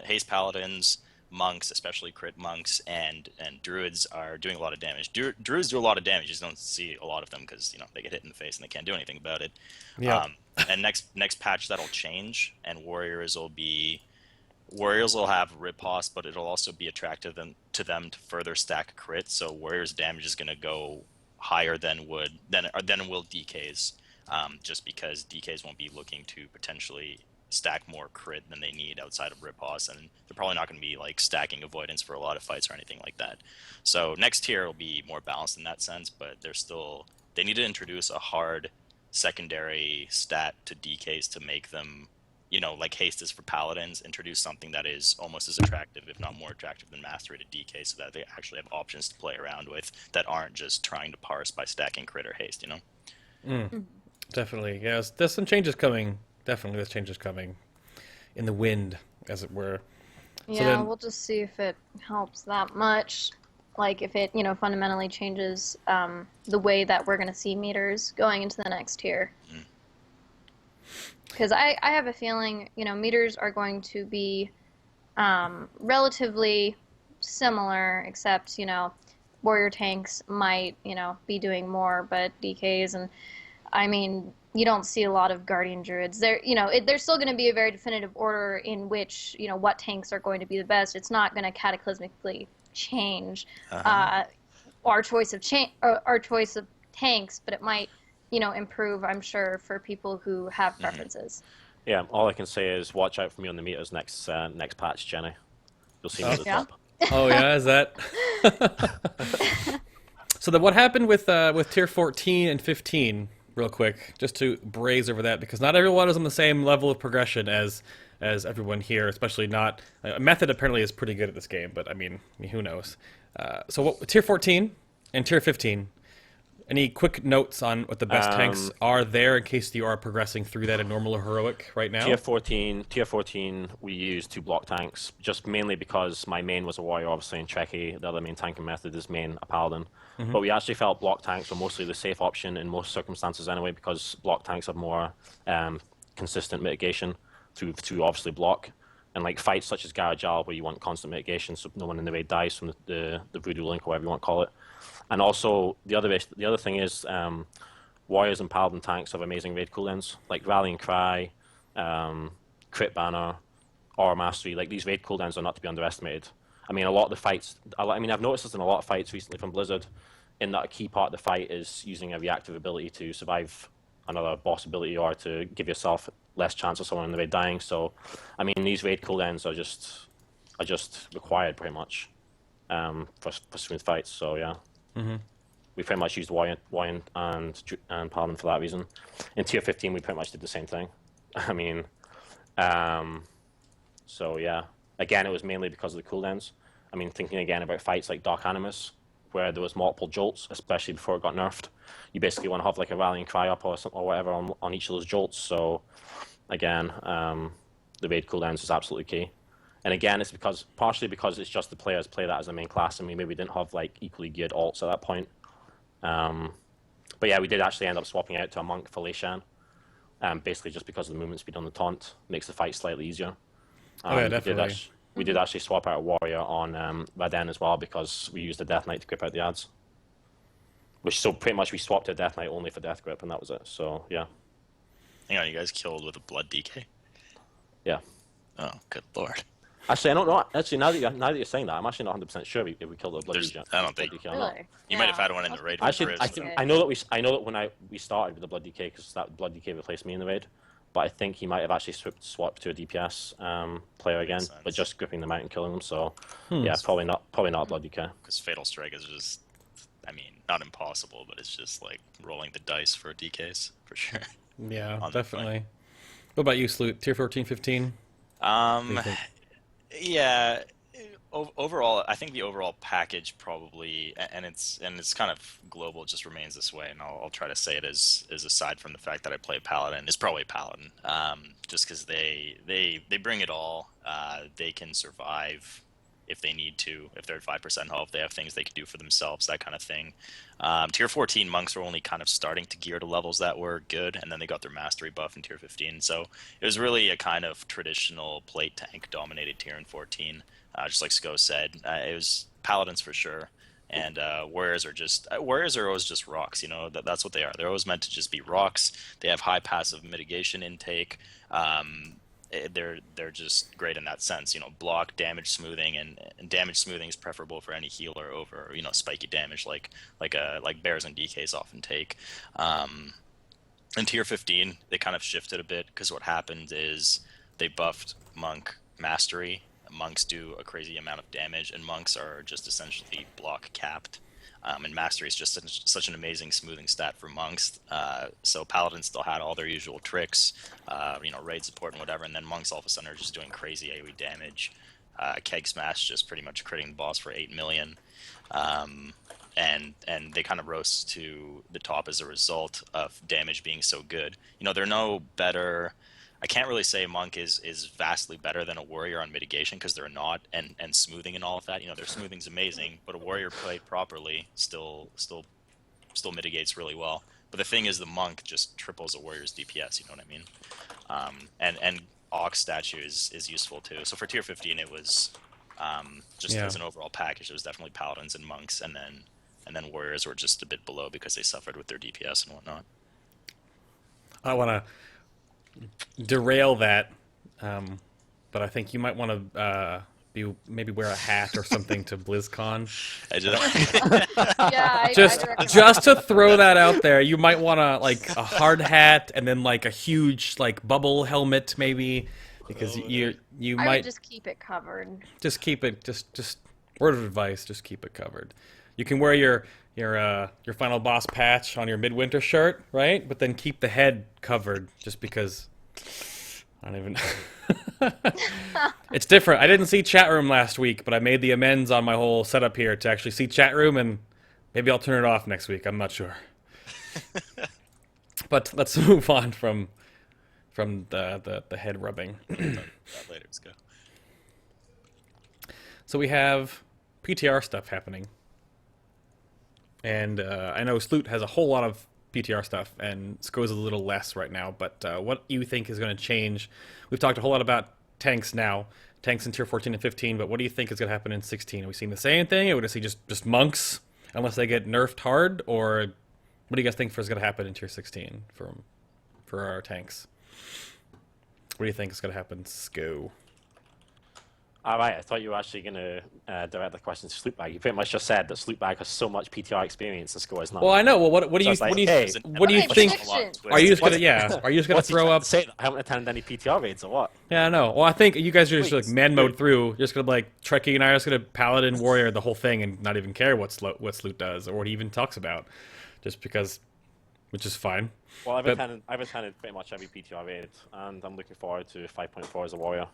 Haste paladins, monks, especially crit monks, and druids are doing a lot of damage. Druids do a lot of damage. You just don't see a lot of them because they get hit in the face and they can't do anything about it. Yeah. And next patch that'll change, and warriors will have riposte, but it'll also be attractive to them to further stack crit. So warriors' damage is going to go higher than will DKs, just because DKs won't be looking to potentially stack more crit than they need outside of Riposte, and they're probably not going to be like stacking avoidance for a lot of fights or anything like that. So next tier will be more balanced in that sense, but they need to introduce a hard secondary stat to DKs to make them, like haste is for paladins, introduce something that is almost as attractive, if not more attractive than mastery to DK, so that they actually have options to play around with that aren't just trying to parse by stacking crit or haste, Definitely. Yes, there's some changes coming. Definitely there's changes coming in the wind, as it were. Yeah, we'll just see if it helps that much. Like if it, fundamentally changes the way that we're going to see meters going into the next tier. Because I have a feeling, meters are going to be relatively similar, except, warrior tanks might, be doing more, but DKs and, I mean, you don't see a lot of guardian druids. There's still going to be a very definitive order in which, what tanks are going to be the best. It's not going to cataclysmically change our choice of tanks, but it might, improve, I'm sure, for people who have preferences. Yeah, all I can say is watch out for me on the meters next patch, Jenny. You'll see me at the top. Oh yeah, is that? So then, what happened with tier 14 and 15? Real quick, just to braze over that, because not everyone is on the same level of progression as everyone here, especially not. Method apparently is pretty good at this game, but I mean who knows? So what tier 14 and tier 15? Any quick notes on what the best tanks are there in case you are progressing through that in normal or heroic right now? Tier 14, we used 2 block tanks, just mainly because my main was a warrior, obviously, and Trekkie, the other main tanking method, is main a paladin. But we actually felt block tanks were mostly the safe option in most circumstances anyway, because block tanks have more consistent mitigation through obviously block. And like fights such as Garajal, where you want constant mitigation so no one in the raid dies from the Voodoo Link, or whatever you want to call it. And also, the other thing is, warriors and paladin tanks have amazing raid cooldowns, like Rallying Cry, Crit Banner, Aura Mastery. Like, these raid cooldowns are not to be underestimated. I mean, a lot of the fights, I've noticed this in a lot of fights recently from Blizzard, in that a key part of the fight is using a reactive ability to survive another boss ability or to give yourself less chance of someone in the raid dying. So, I mean, these raid cooldowns are just required pretty much for smooth fights. So, yeah. We pretty much used Warrior and Paladin for that reason. In tier 15, we pretty much did the same thing. I mean, so yeah. Again, it was mainly because of the cooldowns. I mean, thinking again about fights like Dark Animus, where there was multiple jolts, especially before it got nerfed. You basically want to have like a Rallying Cry up or something or whatever on each of those jolts. So, again, the raid cooldowns is absolutely key. And again, it's partially because it's just the players play that as a main class, and we maybe didn't have like equally geared alts at that point. But yeah, we did actually end up swapping out to a monk for Leishan, basically just because of the movement speed on the taunt makes the fight slightly easier. Oh yeah, definitely. We did actually swap out a warrior on Raden as well, because we used a Death Knight to grip out the ads. So pretty much we swapped a Death Knight only for Death Grip, and that was it. So yeah. Hang on, you guys killed with a Blood DK? Yeah. Oh, good lord. Actually, I don't know. Actually, now that you're saying that, I'm actually not 100% sure if we killed a Blood DK. I don't think. DK or not. Really? You might have had one in the raid. Actually, I know that when we started with the Blood DK, because that Blood DK replaced me in the raid, but I think he might have actually swapped to a DPS player again, but just gripping them out and killing them. So yeah, probably not a Blood DK. Because Fatal Strike is just, I mean, not impossible, but it's just like rolling the dice for DKs for sure. Yeah, definitely. What about you, Sloot? Tier 14, 15? Yeah. Overall, I think the overall package probably, and it's kind of global, just remains this way. And I'll try to say it as aside from the fact that I play Paladin, is probably Paladin. Just because they bring it all. They can survive if they need to. If they're at 5% health, they have things they can do for themselves, that kind of thing. Tier 14 monks were only kind of starting to gear to levels that were good, and then they got their mastery buff in tier 15. So it was really a kind of traditional plate tank dominated tier in 14. Just like Sko said, it was paladins for sure, and warriors are always just rocks. You know, that's what they are. They're always meant to just be rocks. They have high passive mitigation intake. They're just great in that sense. You know, block, damage smoothing, and damage smoothing is preferable for any healer over spiky damage like bears and DKs often take. In tier 15, they kind of shifted a bit because what happened is they buffed Monk Mastery. Monks do a crazy amount of damage, and monks are just essentially block capped. And Mastery is just such an amazing smoothing stat for monks. So Paladins still had all their usual tricks, raid support and whatever, and then monks all of a sudden are just doing crazy AoE damage. Keg Smash just pretty much critting the boss for 8 million. And they kind of rose to the top as a result of damage being so good. They're no better. I can't really say Monk is vastly better than a Warrior on mitigation, because they're not, and smoothing and all of that. Their smoothing's amazing, but a Warrior played properly still mitigates really well. But the thing is, the Monk just triples a Warrior's DPS. You know what I mean? And Ox statue is useful too. So for tier 15, it was as an overall package. It was definitely Paladins and Monks, and then Warriors were just a bit below because they suffered with their DPS and whatnot. I want to derail that, but I think you might want to maybe wear a hat or something to BlizzCon. Yeah, Just to throw that out there, you might want to like a hard hat and then like a huge like bubble helmet maybe, because you I might would just keep it covered. just keep it just word of advice, just keep it covered. You can wear your final boss patch on your Midwinter shirt, right? But then keep the head covered, just because I don't even. It's different. I didn't see chat room last week, but I made the amends on my whole setup here to actually see chat room, and maybe I'll turn it off next week. I'm not sure. But let's move on from the head rubbing. Later, let's go. So we have PTR stuff happening. And I know Sloot has a whole lot of PTR stuff, and Sko's a little less right now, but what do you think is going to change? We've talked a whole lot about tanks now, tanks in tier 14 and 15, but what do you think is going to happen in 16? Are we seeing the same thing? Are we going to see just monks, unless they get nerfed hard? Or what do you guys think is going to happen in tier 16 for our tanks? What do you think is going to happen, Sko? All right, I thought you were actually going to direct the question to Slootbag. You pretty much just said that Slootbag has so much PTR experience and Sko has not. Well, I know. Well, what do you So what it's do you like, what do you hey, think? prediction. Are you just gonna Are you just gonna What's he throw trying up? to say that I haven't attended any PTR raids or what? Yeah, I know. Well, I think you guys are just like Please. man mode through. You're just gonna like Trekkie and I are just gonna Paladin Warrior the whole thing and not even care what Sloot does or what he even talks about, just because, which is fine. Well, I've But- attended pretty much every PTR raid, and I'm looking forward to 5.4 as a Warrior.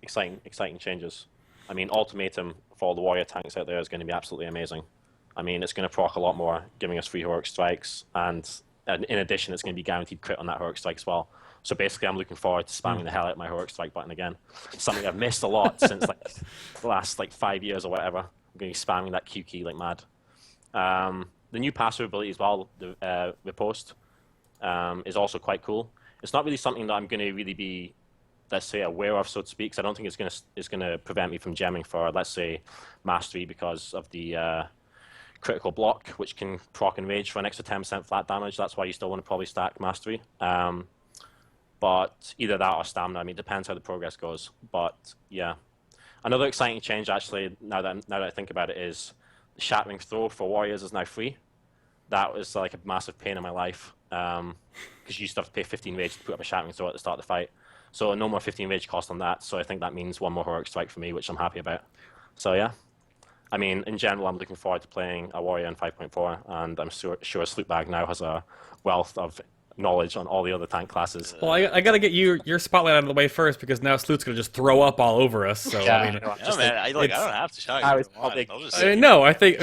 Exciting changes. I mean, Ultimatum for all the Warrior tanks out there is going to be absolutely amazing. I mean, it's going to proc a lot more, giving us 3 heroic strikes, and in addition, it's going to be guaranteed crit on that heroic strike as well. So basically, I'm looking forward to spamming the hell out of my heroic strike button again. Something I've missed a lot since like the last 5 years or whatever. I'm going to be spamming that Q key like mad. The new passive ability as well, the riposte, is also quite cool. It's not really something that I'm going to really be, let's say, aware of, so to speak, 'cause I don't think it's gonna prevent me from gemming for, let's say, mastery because of the critical block, which can proc and rage for an extra 10% flat damage. That's why you still want to probably stack mastery. But either that or stamina. I mean, it depends how the progress goes. But yeah, another exciting change actually, now that I think about it, is the shattering throw for warriors is now free. That was like a massive pain in my life because you used to have to pay 15 rage to put up a shattering throw at the start of the fight. So no more 15 rage cost on that. So I think that means 1 more heroic strike for me, which I'm happy about. So yeah, I mean, in general, I'm looking forward to playing a warrior in 5.4, and I'm sure Slootbag now has a wealth of knowledge on all the other tank classes. Well, I gotta get your spotlight out of the way first, because now Sloot's gonna just throw up all over us. So Yeah, I mean, No, man, I don't have to shout. I was I'll probably- just no, I think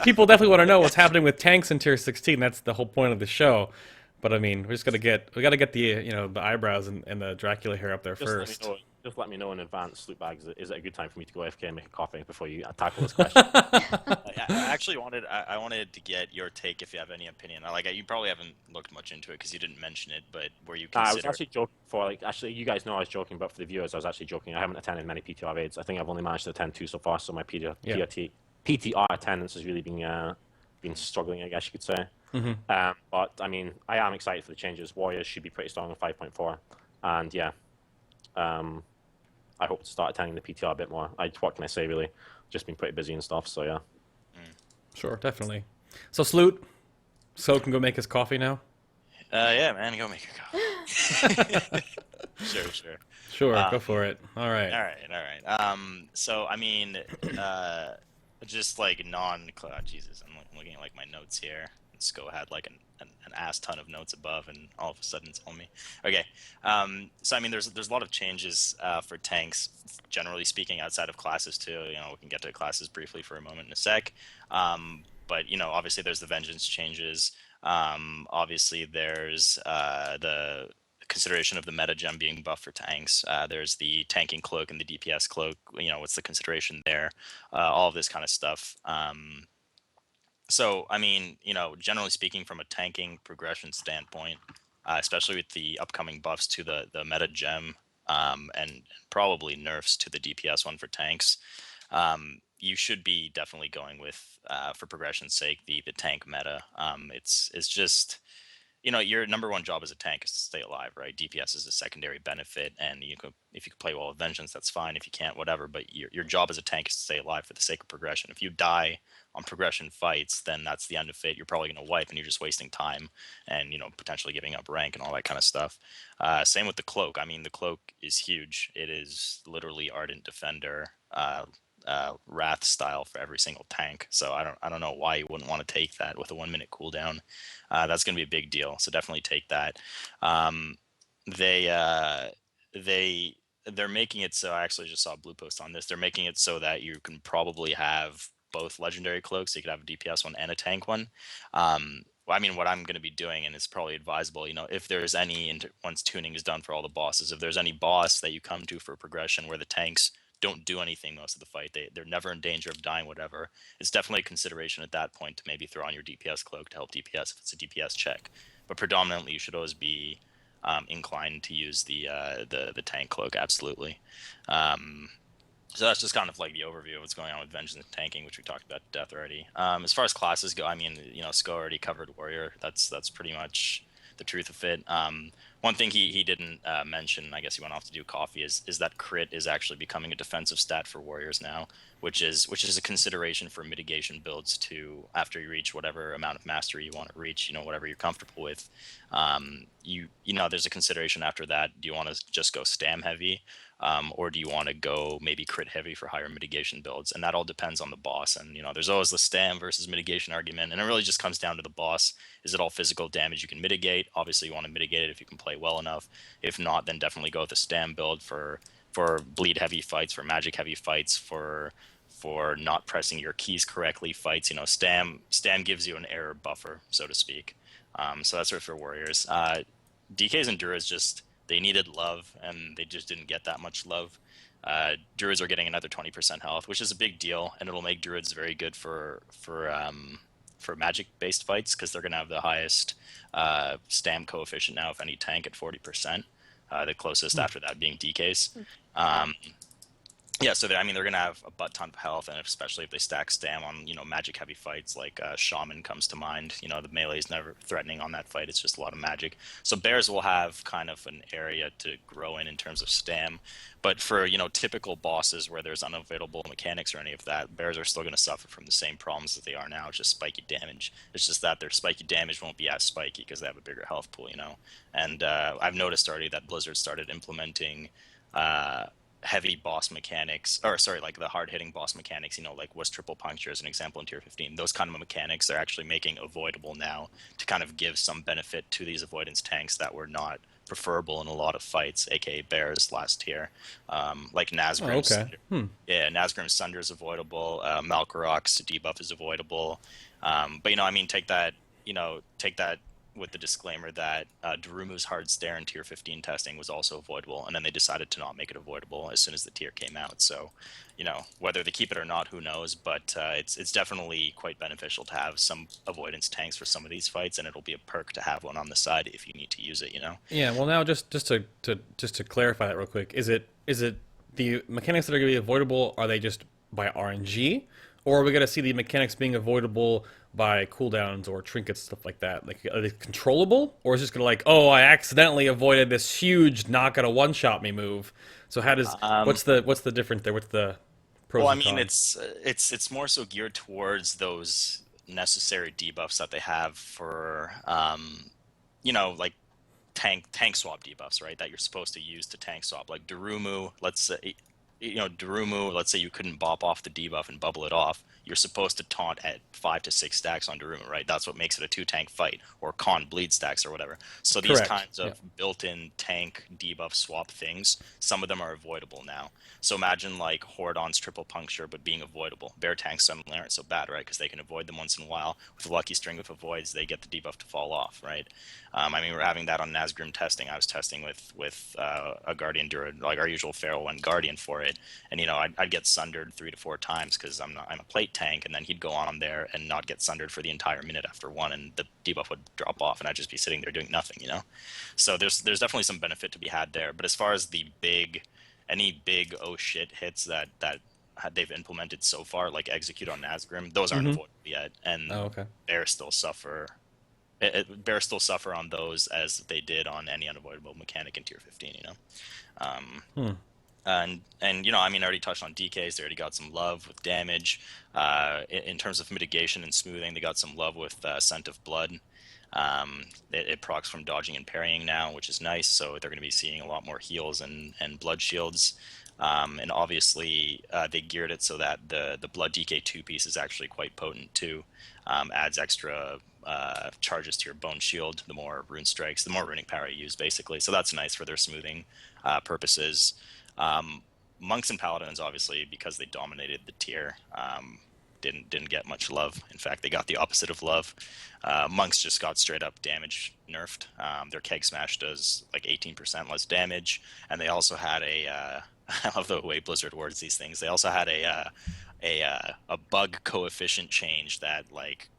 people definitely want to know what's happening with tanks in tier 16. That's the whole point of the show. But I mean, we gotta get the the eyebrows and the Dracula hair up there first. Just let me know in advance, Slootbag. Is it a good time for me to go AFK and make a coffee before you tackle this question? I actually wanted to get your take if you have any opinion. You probably haven't looked much into it because you didn't mention it, but were you I was consider? actually joking actually, you guys know I was joking, but for the viewers, I was actually joking. I haven't attended many PTR raids. I think I've only managed to attend 2 so far, so my PTR attendance has really been struggling, I guess you could say. Mm-hmm. But I mean, I am excited for the changes. Warriors should be pretty strong in 5.4, and yeah, I hope to start attending the PTR a bit more. What can I say, really? Just been pretty busy and stuff, so yeah. Sure, definitely. So Sloot, can go make his coffee now. Yeah, man, go make your coffee. Sure, sure. Sure, go Um, for it. All right. all right, all right. So I mean, uh, just like non-cloud. Jesus, I'm looking at like my notes here. Sco had like an ass ton of notes above, and all of a sudden it's on me. Okay. So I mean, there's a lot of changes for tanks, generally speaking, outside of classes too. You know, we can get to classes briefly for a moment in a sec. But you know, obviously there's the vengeance changes. Obviously there's the consideration of the meta gem being buffed for tanks. There's the tanking cloak and the DPS cloak. You know, what's the consideration there? All of this kind of stuff. So, I mean, you know, generally speaking, from a tanking progression standpoint, especially with the upcoming buffs to the meta gem, and probably nerfs to the DPS one for tanks, you should be definitely going with, for progression's sake, the tank meta. It's just, you know, your number one job as a tank is to stay alive, right? DPS is a secondary benefit, and if you can play well with Vengeance, that's fine. If you can't, whatever. But your job as a tank is to stay alive for the sake of progression. If you die on progression fights, then that's the end of it. You're probably going to wipe, and you're just wasting time, and you know, potentially giving up rank and all that kind of stuff. Same with the cloak. I mean, the cloak is huge. It is literally Ardent Defender. Wrath style for every single tank. So I don't know why you wouldn't want to take that with a 1 minute cooldown. That's going to be a big deal. So definitely take that. Um, they uh, they they're making it so I actually just saw a blue post on this. They're making it so that you can probably have both legendary cloaks. So you could have a DPS one and a tank one. Well, I mean, what I'm going to be doing, and it's probably advisable, you know, if there's any, once tuning is done for all the bosses, if there's any boss that you come to for progression where the tanks don't do anything most of the fight, they're never in danger of dying, whatever, it's definitely a consideration at that point to maybe throw on your DPS cloak to help DPS if it's a DPS check. But predominantly, you should always be inclined to use the tank cloak, absolutely. Um, so that's just kind of like the overview of what's going on with Vengeance and tanking, which we talked about to death already. As far as classes go, I mean, you know, Sko already covered Warrior. That's pretty much the truth of it. One thing he didn't mention, I guess he went off to do coffee, is that crit is actually becoming a defensive stat for Warriors now, which is a consideration for mitigation builds to after you reach whatever amount of mastery you want to reach, you know, whatever you're comfortable with. You know, there's a consideration after that. Do you want to just go stam heavy? Or do you want to go maybe crit heavy for higher mitigation builds? And that all depends on the boss. And you know, there's always the stam versus mitigation argument, and it really just comes down to the boss. Is it all physical damage you can mitigate? Obviously, you want to mitigate it if you can play well enough. If not, then definitely go with the stam build for bleed heavy fights, for magic heavy fights, for not pressing your keys correctly fights. You know, stam gives you an error buffer, so to speak. So that's it for warriors. DKs and Druids just they needed love, and they just didn't get that much love. Druids are getting another 20% health, which is a big deal, and it'll make Druids very good for magic-based fights because they're going to have the highest stam coefficient now of any tank at 40%. The closest after that being DKs. Yeah, so I mean, they're gonna have a butt ton of health, and especially if they stack stam on, you know, magic heavy fights like Shaman comes to mind. You know, the melee is never threatening on that fight; it's just a lot of magic. So bears will have kind of an area to grow in terms of stam, but for you know typical bosses where there's unavailable mechanics or any of that, bears are still going to suffer from the same problems that they are now, just spiky damage. It's just that their spiky damage won't be as spiky because they have a bigger health pool, you know. And I've noticed already that Blizzard started implementing. Heavy boss mechanics, or sorry, like the hard-hitting boss mechanics, you know, like was triple puncture as an example in tier 15. Those kind of mechanics they're actually making avoidable now to kind of give some benefit to these avoidance tanks that were not preferable in a lot of fights, aka bears last tier, like Nazgrim's. Oh, okay. Yeah, Nazgrim's Sunder is avoidable. Malkorok's debuff is avoidable. But you know, I mean, take that with the disclaimer that Darumu's hard stare in tier 15 testing was also avoidable, and then they decided to not make it avoidable as soon as the tier came out. So, you know, whether they keep it or not, who knows? But it's definitely quite beneficial to have some avoidance tanks for some of these fights, and it'll be a perk to have one on the side if you need to use it. You know. Yeah. Well, now just to clarify that real quick, is it the mechanics that are going to be avoidable? Are they just by RNG, or are we going to see the mechanics being avoidable by cooldowns or trinkets, stuff like that? Like, are they controllable, or is it just gonna like, oh, I accidentally avoided this huge not gonna one shot me move? So how does what's the difference there? What's the pros Well, I and mean, cons? it's more so geared towards those necessary debuffs that they have like tank swap debuffs, right? That you're supposed to use to tank swap. Like Darumu, let's say, let's say you couldn't bop off the debuff and bubble it off. You're supposed to taunt at 5 to 6 stacks on Darumu, right? That's what makes it a 2-tank fight, or con bleed stacks or whatever. So these Correct. kinds of built-in tank debuff swap things, some of them are avoidable now. So imagine like Hordon's triple puncture, but being avoidable. Bear tanks suddenly aren't so bad, right? Because they can avoid them once in a while. With a lucky string of avoids, they get the debuff to fall off, right? I mean, we're having that on Nazgrim testing. I was testing with a Guardian Druid, like our usual Feral One Guardian for it, and I'd get sundered 3 to 4 times because I'm a plate tank, and then he'd go on there and not get sundered for the entire minute after one, and the debuff would drop off, and I'd just be sitting there doing nothing, So there's definitely some benefit to be had there. But as far as any big oh shit hits that they've implemented so far, like execute on Nazgrim, those aren't avoidable yet, and Bears still suffer. Bears still suffer on those as they did on any unavoidable mechanic in tier 15. And I mean, I already touched on DKs. They already got some love with damage. In terms of mitigation and smoothing, they got some love with Scent of Blood. It procs from dodging and parrying now, which is nice. So they're going to be seeing a lot more heals and blood shields. And obviously, they geared it so that the Blood DK 2-piece is actually quite potent too. Adds extra charges to your Bone Shield, the more rune strikes, the more runic power you use, basically. So that's nice for their smoothing purposes. Monks and Paladins, obviously, because they dominated the tier, didn't get much love. In fact, they got the opposite of love. Monks just got straight up damage nerfed. Their Keg Smash does like 18% less damage, and they also had I love the way Blizzard words these things. They also had a bug coefficient change that like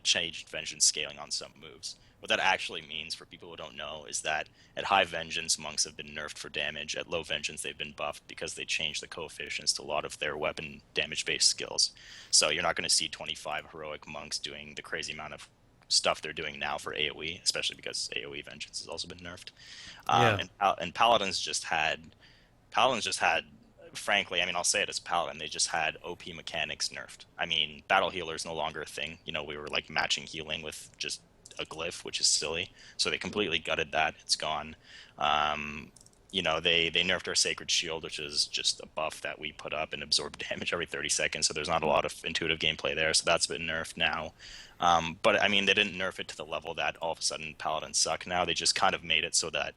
changed Vengeance scaling on some moves. What that actually means for people who don't know is that at high Vengeance, monks have been nerfed for damage. At low Vengeance, they've been buffed because they changed the coefficients to a lot of their weapon damage-based skills. So you're not going to see 25 heroic monks doing the crazy amount of stuff they're doing now for AoE, especially because AoE Vengeance has also been nerfed. And Paladins just had, frankly, I mean, I'll say it as a Paladin, they just had OP mechanics nerfed. I mean, Battle Healer is no longer a thing. We were like matching healing with just a glyph, which is silly. So they completely gutted that. It's gone. They nerfed our Sacred Shield, which is just a buff that we put up and absorb damage every 30 seconds. So there's not a lot of intuitive gameplay there. So that's been nerfed now. But I mean, they didn't nerf it to the level that all of a sudden Paladins suck now. They just kind of made it so that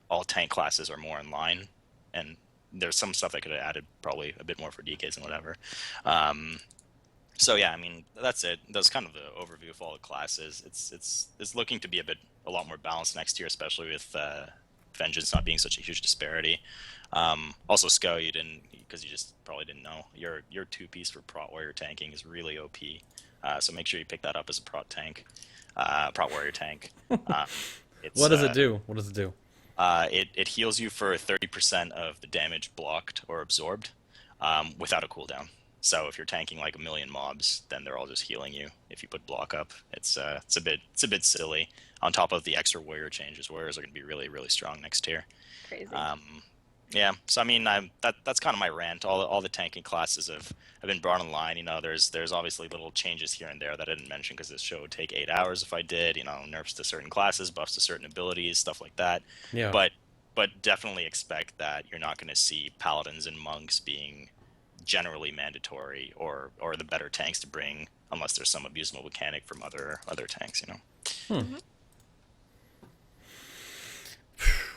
all tank classes are more in line. And there's some stuff I could have added probably a bit more for DKs and whatever. So yeah, I mean, that's it. That's kind of the overview of all the classes. It's looking to be a lot more balanced next year, especially with Vengeance not being such a huge disparity. Also, Sko, because you just probably didn't know, your 2-piece for Prot Warrior tanking is really OP. So make sure you pick that up as a Prot Warrior tank. What does it do? What does it do? It heals you for 30% of the damage blocked or absorbed without a cooldown. So if you're tanking like a million mobs, then they're all just healing you. If you put block up, it's a bit silly. On top of the extra warrior changes, warriors are going to be really, really strong next tier. Crazy. Yeah. So I mean, that's kind of my rant. All the tanking classes have been brought online. There's obviously little changes here and there that I didn't mention because this show would take 8 hours if I did. Nerfs to certain classes, buffs to certain abilities, stuff like that. Yeah. But definitely expect that you're not going to see paladins and monks being generally mandatory or the better tanks to bring unless there's some abusable mechanic from other tanks.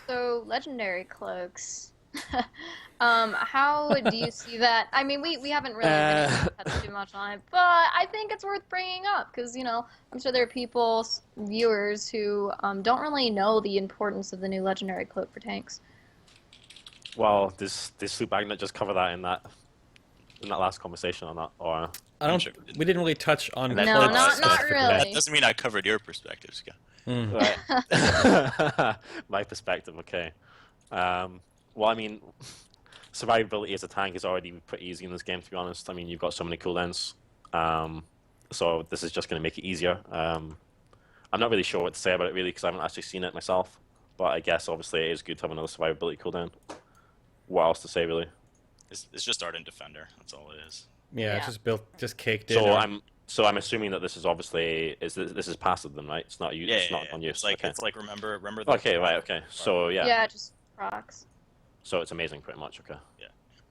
So legendary cloaks. How do you see that? I mean, we haven't really touched too much on it, but I think it's worth bringing up because I'm sure there are people, viewers, who don't really know the importance of the new legendary cloak for tanks. Well, did Slootbag not just cover that in that last conversation on that, or? We didn't really touch on. No, not really. That doesn't mean I covered your perspectives. Right. My perspective, okay. Well, I mean, survivability as a tank is already pretty easy in this game, to be honest. I mean, you've got so many cooldowns, so this is just going to make it easier. I'm not really sure what to say about it, really, because I haven't actually seen it myself. But I guess, obviously, it is good to have another survivability cooldown. What else to say, really? It's just Ardent Defender. That's all it is. Yeah, it's just caked in. So I'm assuming that this is obviously this is passive then, right? It's not you. Yeah, It's not yeah, on yeah. use. It's like remember the Okay, right. Okay. So yeah. Yeah, just procs. So it's amazing, pretty much. Okay.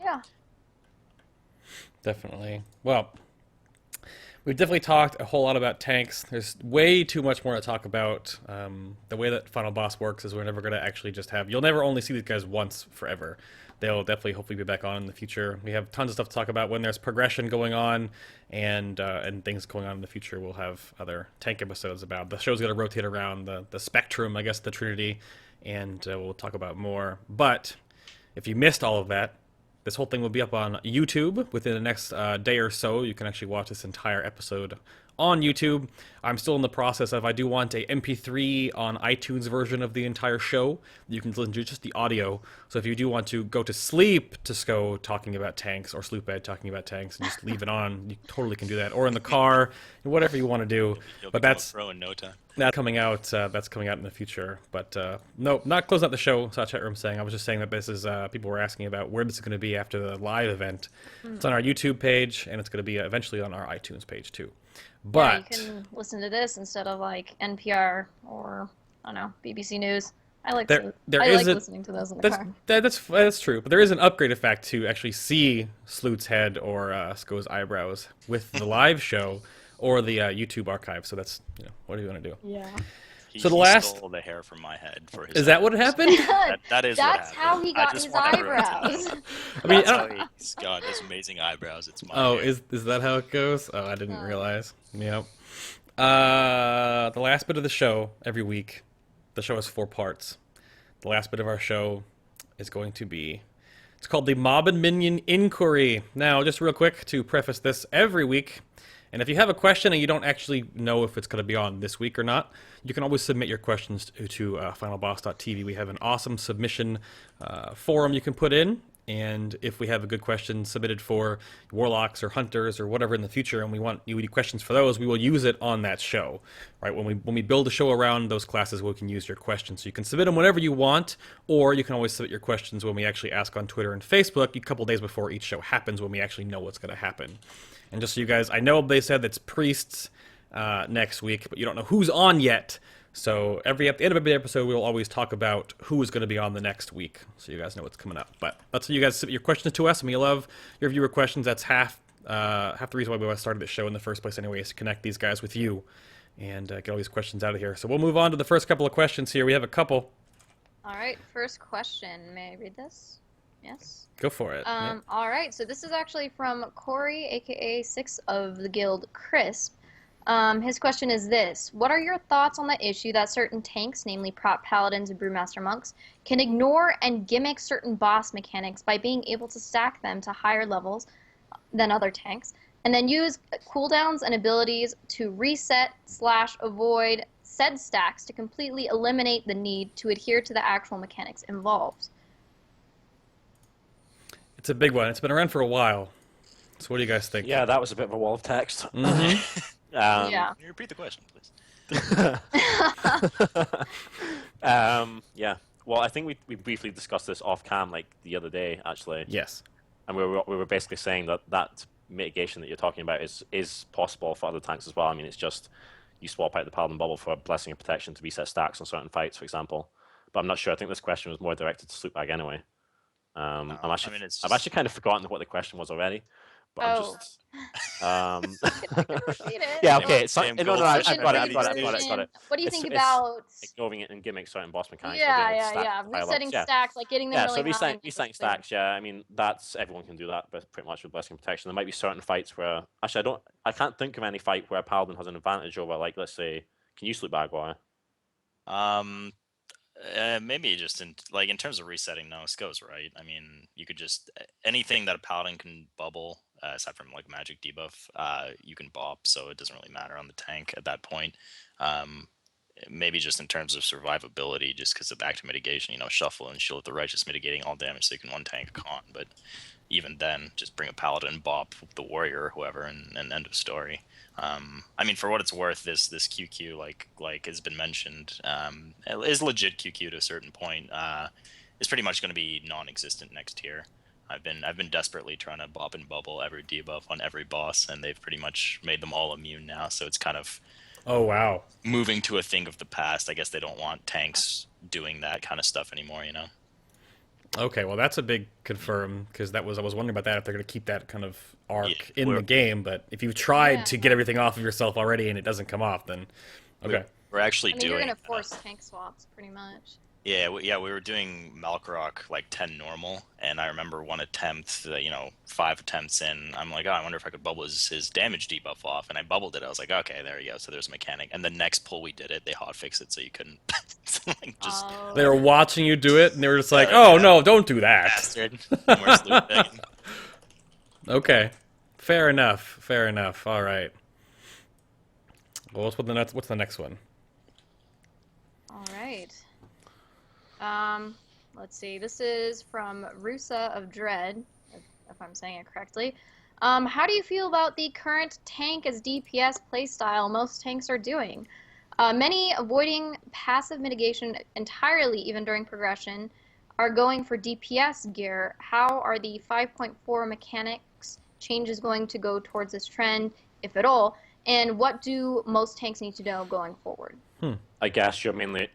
Yeah. Definitely. Well, we've definitely talked a whole lot about tanks. There's way too much more to talk about. The way that Final Boss works is we're never going to actually just have... You'll never only see these guys once forever. They'll definitely, hopefully, be back on in the future. We have tons of stuff to talk about when there's progression going on and things going on in the future. We'll have other tank episodes about. The show's going to rotate around the spectrum, I guess, the Trinity, and we'll talk about more. But if you missed all of that, this whole thing will be up on YouTube within the next day or so. You can actually watch this entire episode on YouTube. I'm still in the process of, I do want a MP3 on iTunes version of the entire show. You can listen to just the audio. So if you do want to go to sleep to Sko talking about tanks, or Slootbag talking about tanks, and just leave it on, you totally can do that. Or in the car, whatever you want to do. You'll But become that's... a pro in no time. That's coming out. That's coming out in the future. But no, not closing out the show. So chat room saying. I was just saying that this is. People were asking about where this is going to be after the live event. It's on our YouTube page, and it's going to be eventually on our iTunes page too. But yeah, you can listen to this instead of like NPR or I don't know BBC News. I like there I is like listening to those in the car. that's true. But there is an upgrade effect to actually see Sloot's head or Sko's eyebrows with the live show or the YouTube archive. So that's what are you going to do? Yeah. So the He last... stole the hair from my head for his. Is that what happened? That is. That's what how he happened. I got just his want everyone to know. eyebrows. I mean, That's how he's got his amazing eyebrows. It's my. oh, hair. is that how it goes? Oh, I didn't realize. Yep. The last bit of the show every week. The show has 4 parts. The last bit of our show is going to be... It's called the Mob and Minion Inquiry. Now, just real quick to preface this, every week, and if you have a question and you don't actually know if it's going to be on this week or not, you can always submit your questions to FinalBoss.tv. We have an awesome submission forum you can put in, and if we have a good question submitted for Warlocks or Hunters or whatever in the future, and we want you questions for those, we will use it on that show. Right? When we build a show around those classes, we can use your questions. So you can submit them whenever you want, or you can always submit your questions when we actually ask on Twitter and Facebook a couple days before each show happens, when we actually know what's going to happen. And just so you guys, I know they said that's priests next week, but you don't know who's on yet. So at the end of every episode, we'll always talk about who is going to be on the next week, so you guys know what's coming up. But that's how you guys submit your questions to us, and we love your viewer questions. That's half the reason why we started this show in the first place anyway, is to connect these guys with you and get all these questions out of here. So we'll move on to the first couple of questions here. We have a couple. All right, first question. May I read this? Yes. Go for it. Yeah. All right, so this is actually from Corey, aka 6 of the guild Crisp. His question is this: what are your thoughts on the issue that certain tanks, namely prop paladins and brewmaster monks, can ignore and gimmick certain boss mechanics by being able to stack them to higher levels than other tanks, and then use cooldowns and abilities to reset/avoid said stacks to completely eliminate the need to adhere to the actual mechanics involved? It's a big one. It's been around for a while. So what do you guys think? Yeah, that was a bit of a wall of text. Yeah. Can you repeat the question, please? Yeah. Well, I think we briefly discussed this off cam like the other day, actually. Yes. And we were basically saying that mitigation that you're talking about is possible for other tanks as well. I mean, it's just you swap out the Paladin Bubble for Blessing of Protection to reset stacks on certain fights, for example. But I'm not sure. I think this question was more directed to Slootbag anyway. I've actually kind of forgotten what the question was already. But I'm just. Repeat it. Yeah. Okay. I've got it. What do you think about ignoring it and gimmicks certain boss mechanics? Yeah. Resetting stacks, like getting them really high. Resetting stacks. Yeah, I mean that's everyone can do that, but pretty much with Blessing of Protection. There might be certain fights where actually I can't think of any fight where a Paladin has an advantage over, like, let's say, can you Slootbag wire? Maybe just in terms of resetting, no, Sko's right. I mean, you could just anything that a paladin can bubble, aside from like magic debuff, you can bop, so it doesn't really matter on the tank at that point. Maybe just in terms of survivability, just because of active mitigation, shuffle and shield of the righteous mitigating all damage, so you can one tank a con. But even then, just bring a paladin, bop the warrior or whoever, and end of story. I mean, for what it's worth, this QQ, like has been mentioned, is legit QQ to a certain point. Is pretty much going to be non-existent next year. I've been desperately trying to bop and bubble every debuff on every boss, and they've pretty much made them all immune now. So it's kind of Oh wow. moving to a thing of the past. I guess they don't want tanks doing that kind of stuff anymore. Okay, well that's a big confirm because I was wondering about that if they're going to keep that kind of arc Yeah, in the game. But if you've tried Yeah. to get everything off of yourself already and it doesn't come off, then okay. We're actually I mean, you're doing. gonna force tank swaps pretty much. Yeah, we were doing Malkorok like 10 normal, and I remember one attempt, 5 attempts in, I'm like, oh, I wonder if I could bubble his damage debuff off, and I bubbled it. I was like, okay, there you go. So there's a mechanic. And the next pull we did it, they hotfixed it so you couldn't like, just Oh. They were watching you do it and they were just like, "Oh yeah. no, don't do that." bastard. No more Slootbag. Okay, fair enough. Fair enough. All right. Well, what's the next one? All right. Let's see. This is from Rusa of Dread, if I'm saying it correctly. How do you feel about the current tank as DPS playstyle most tanks are doing? Many avoiding passive mitigation entirely, even during progression, are going for DPS gear. How are the 5.4 mechanics changes going to go towards this trend, if at all? And what do most tanks need to know going forward? I guess you're mainly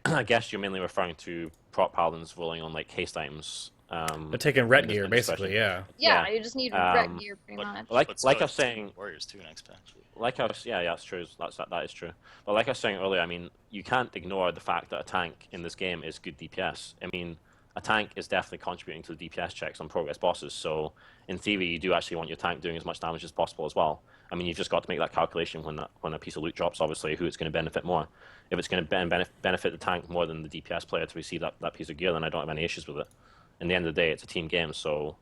referring to prop paladins rolling on like haste items. They're taking ret gear, basically. Yeah. Yeah, Yeah. you just need red gear pretty but- much. Like Let's I go was saying, Warriors 2 next patch. like I was, yeah, that's true. That is true. But like I was saying earlier, I mean, you can't ignore the fact that a tank in this game is good DPS. I mean, a tank is definitely contributing to the DPS checks on progress bosses. So in theory, you do actually want your tank doing as much damage as possible as well. I mean, you've just got to make that calculation when a piece of loot drops, obviously, who it's going to benefit more. If it's going to benefit the tank more than the DPS player to receive that piece of gear, then I don't have any issues with it. In the end of the day, it's a team game, so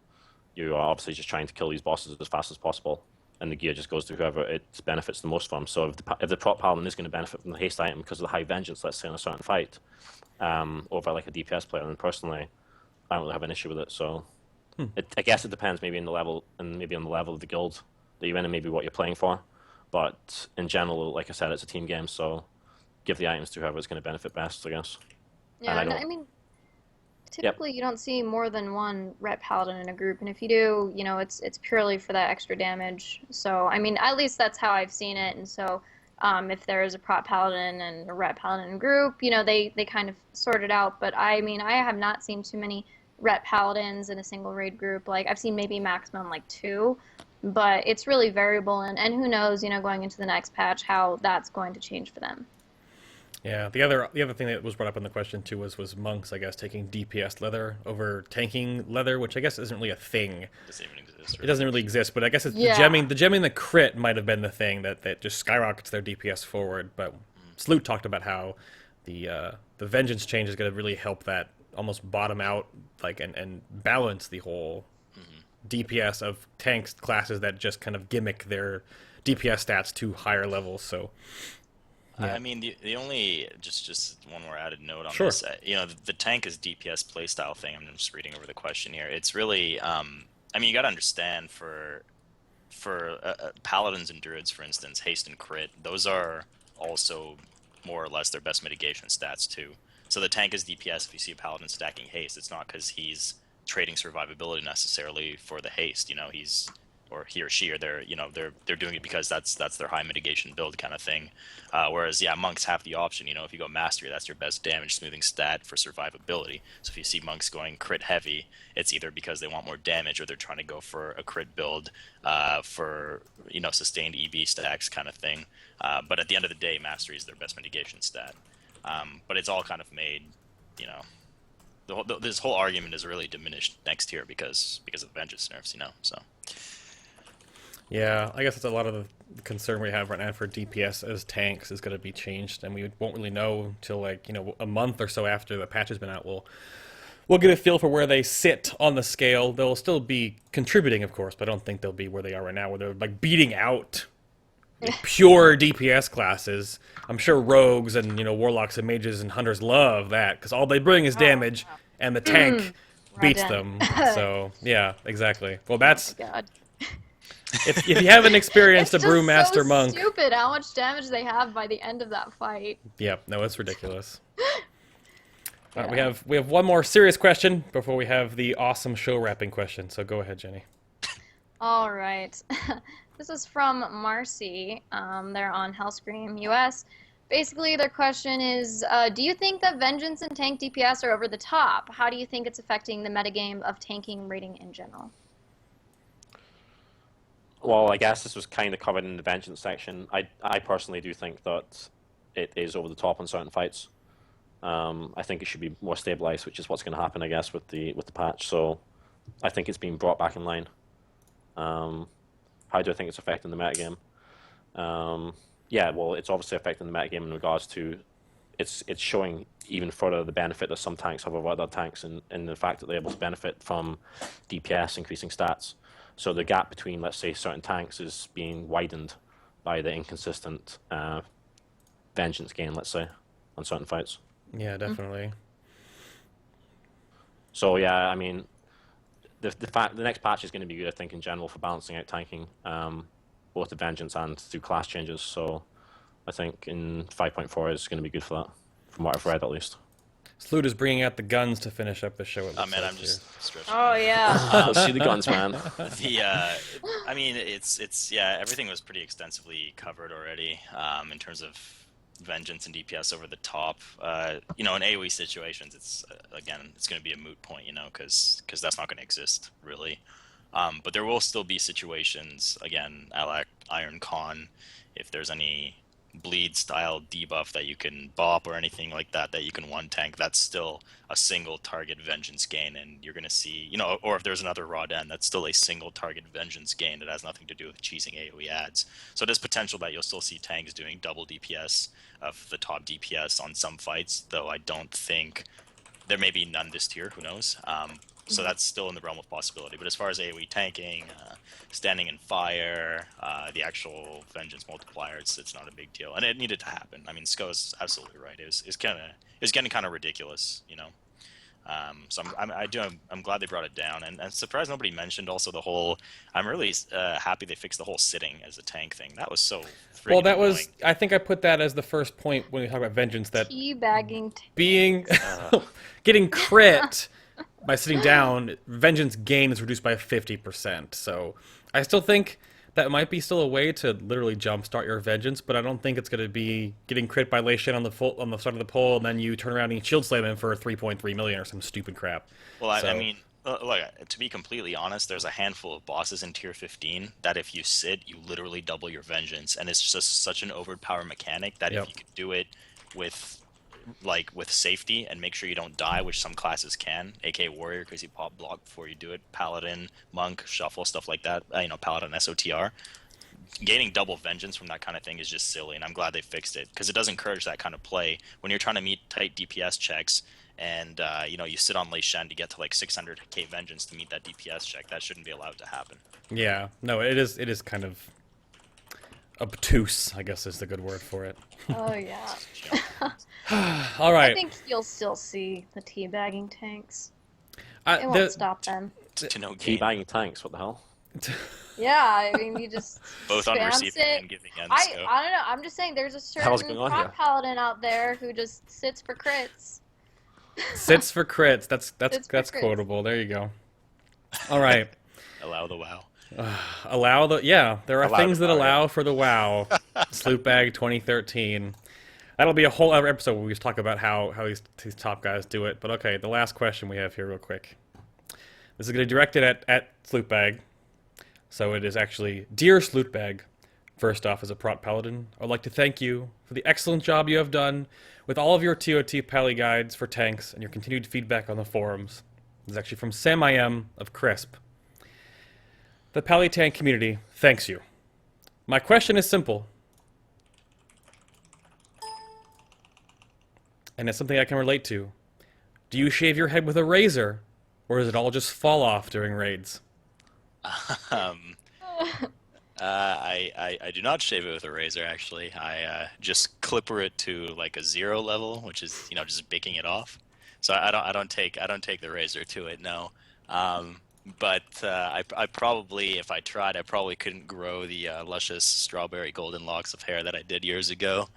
you are obviously just trying to kill these bosses as fast as possible, and the gear just goes to whoever it benefits the most from. So if the prop paladin is going to benefit from the haste item because of the high vengeance, let's say, in a certain fight, over like a DPS player, then personally, I don't really have an issue with it. So I guess it depends maybe on the level and maybe on the level of the guild that you're in and maybe what you're playing for. But in general, like I said, it's a team game, so give the items to whoever is going to benefit best, I guess. Yeah, and I mean, typically you don't see more than one ret paladin in a group, and if you do, it's purely for that extra damage. So, I mean, at least that's how I've seen it, and so if there is a prop paladin and a ret paladin group, they kind of sort it out. But I mean, I have not seen too many ret paladins in a single raid group. Like, I've seen maybe maximum like 2, but it's really variable, and who knows, going into the next patch how that's going to change for them. Yeah, the other thing that was brought up in the question too was monks, I guess, taking DPS leather over tanking leather, which I guess isn't really a thing. Doesn't even exist. It doesn't really exist, but I guess it's Yeah. the gemming the crit might have been the thing that just skyrockets their DPS forward. But Sloot talked about how the vengeance change is going to really help that almost bottom out and balance the whole DPS of tanks classes that just kind of gimmick their DPS stats to higher levels. So. Yeah. I mean, the only just one more added note on Sure. this, the tank is DPS playstyle thing. I'm just reading over the question here. It's really, I mean, you got to understand for paladins and druids, for instance, haste and crit, those are also more or less their best mitigation stats too. So the tank is DPS. If you see a paladin stacking haste, it's not because he's trading survivability necessarily for the haste. He or she, or they're doing it because that's their high mitigation build kind of thing. Whereas monks have the option. If you go mastery, that's your best damage smoothing stat for survivability. So if you see monks going crit heavy, it's either because they want more damage or they're trying to go for a crit build for sustained EB stacks kind of thing. But at the end of the day, mastery is their best mitigation stat. But it's all kind of made, this whole argument is really diminished next year because of the vengeance nerfs. So. Yeah, I guess that's a lot of the concern we have right now for DPS as tanks is going to be changed, and we won't really know until a month or so after the patch has been out. We'll get a feel for where they sit on the scale. They'll still be contributing, of course, but I don't think they'll be where they are right now, where they're beating out pure DPS classes. I'm sure rogues and warlocks and mages and hunters love that because all they bring is damage, and the tank beats them. So yeah, exactly. Well, that's. Oh my God. If you haven't experienced It's a just brewmaster so monk, stupid how much damage they have by the end of that fight. yeah, no, it's ridiculous. All right, we have one more serious question before we have the awesome show wrapping question. So go ahead, Jenni. All right. This is from Marcy. They're on Hellscream US. Basically, their question is, do you think that Vengeance and tank DPS are over the top? How do you think it's affecting the metagame of tanking rating in general? Well, I guess this was kind of covered in the Vengeance section. I personally do think that it is over the top on certain fights. I think it should be more stabilized, which is what's going to happen, I guess, with the patch. So I think it's being brought back in line. How do I think it's affecting the metagame? Yeah, well, it's obviously affecting the metagame in regards to it's showing even further the benefit that some tanks have over other tanks, and the fact that they're able to benefit from DPS increasing stats. So the gap between, let's say, certain tanks is being widened by the inconsistent Vengeance gain, let's say, on certain fights. Yeah, definitely. So yeah, I mean, the next patch is going to be good, I think, in general for balancing out tanking, both the Vengeance and through class changes. So I think in 5.4 is going to be good for that, from what I've read at least. Sloot is bringing out the guns to finish up the show. Oh man, I'm just stretching. Oh, yeah. Let's see the guns, man. I mean, it's yeah, everything was pretty extensively covered already in terms of Vengeance and DPS over the top. You know, in AoE situations, it's again, it's going to be a moot point, you know, because that's not going to exist really. But there will still be situations, again, a la Iron Con, if there's any bleed style debuff that you can bop or anything like that that you can one tank, that's still a single target Vengeance gain, and you're going to see, you know, or if there's another Raw Den, that's still a single target Vengeance gain that has nothing to do with cheesing AoE ads. So there's potential that you'll still see tanks doing double DPS of the top DPS on some fights, though I don't think there may be none this tier, who knows. So that's still in the realm of possibility. But as far as AoE tanking, standing in fire, the actual Vengeance multiplier, it's not a big deal, and it needed to happen. I mean, Sko is absolutely right. It was getting kind of ridiculous, you know. So I'm glad they brought it down, and surprised nobody mentioned also the whole. I'm really happy they fixed the whole sitting as a tank thing. That was so. Well, that annoying. was. I think I put that as the first point when we talk about Vengeance. That Teabagging. being getting crit by sitting down, Vengeance gain is reduced by 50%. So I still think that might be still a way to literally jumpstart your Vengeance, but I don't think it's going to be getting crit by Lei Shan on the start of the pole, and then you turn around and you shield slam him for 3.3 million or some stupid crap. Well, I mean, look, to be completely honest, there's a handful of bosses in tier 15 that if you sit, you literally double your Vengeance, and it's just such an overpowered mechanic that if you could do it with safety and make sure you don't die, which some classes can, aka Warrior, because you pop block before you do it, Paladin, Monk, Shuffle, stuff like that, you know, Paladin, SOTR. Gaining double Vengeance from that kind of thing is just silly, and I'm glad they fixed it, because it does encourage that kind of play. When you're trying to meet tight DPS checks, and you know, you sit on Lei Shan to get to like 600k Vengeance to meet that DPS check, that shouldn't be allowed to happen. Yeah, no, it is kind of obtuse, I guess is the good word for it. Oh, yeah. All right. I think you'll still see the teabagging tanks. It It won't stop them. To no gain. Teabagging tanks, what the hell? Yeah, I mean, you just Both on spam receiving sit. and giving ends. I don't know. I'm just saying there's a hell's certain going on here? prop paladin out there who just sits for crits. Sits for crits. That's crits. quotable. There you go. All right. Allow the WoW. Allow the there are Allow things the that WoW, allow for the WoW. Slootbag 2013. That'll be a whole other episode where we just talk about how these top guys do it. But okay, the last question we have here real quick. This is going to be directed at Slootbag. So it is actually, Dear Slootbag, first off, as a prot paladin, I'd like to thank you for the excellent job you have done with all of your TOT pally guides for tanks and your continued feedback on the forums. This is actually from Sam IM of Crisp. The Pally Tank community thanks you. My question is simple. And it's something I can relate to. Do you shave your head with a razor, or does it all just fall off during raids? I do not shave it with a razor. Actually, I just clipper it to like a 0 level, which is, you know, just baking it off. So I don't take the razor to it. No. but I probably, if I tried, I probably couldn't grow the luscious strawberry golden locks of hair that I did years ago,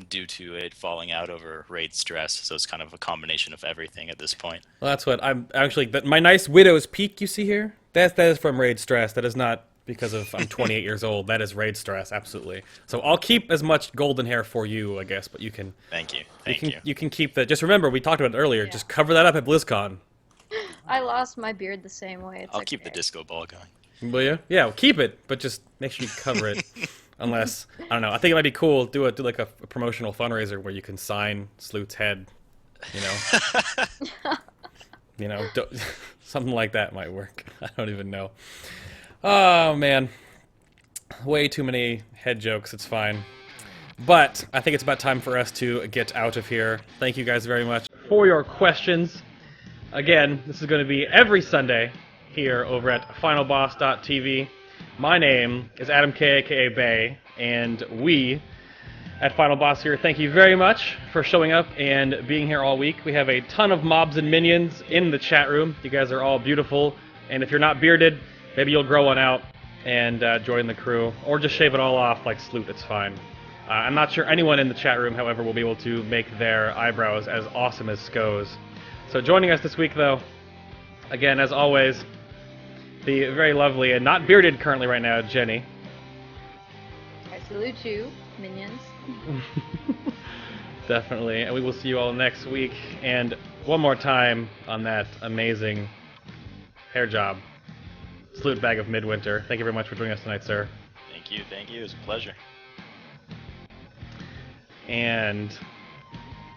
due to it falling out over raid stress. So it's kind of a combination of everything at this point. Well, that's what I'm actually. My nice widow's peak you see here. That is from raid stress. That is not because of I'm 28 years old. That is raid stress, absolutely. So I'll keep as much golden hair for you, I guess. But you can. Thank you. You can keep that. Just remember, we talked about it earlier. Yeah. Just cover that up at BlizzCon. I lost my beard the same way. It's I'll okay. keep the disco ball going. Will you? Yeah, well, keep it, but just make sure you cover it. Unless I don't know. I think it might be cool. Do like a promotional fundraiser where you can sign Sloot's head. You know. You know, something like that might work. I don't even know. Oh man, way too many head jokes. It's fine. But I think it's about time for us to get out of here. Thank you guys very much for your questions. Again, this is going to be every Sunday here over at FinalBoss.tv. My name is Adam K, aka Bay, and we at Final Boss here, thank you very much for showing up and being here all week. We have a ton of mobs and minions in the chat room. You guys are all beautiful, and if you're not bearded, maybe you'll grow one out and join the crew, or just shave it all off like Sloot, it's fine. I'm not sure anyone in the chat room, however, will be able to make their eyebrows as awesome as Sko's. So joining us this week, though, again, as always, the very lovely and not bearded currently right now, Jenni. I salute you, minions. Definitely, and we will see you all next week. And one more time on that amazing hair job, Slootbag of Midwinter. Thank you very much for joining us tonight, sir. Thank you. It was a pleasure. And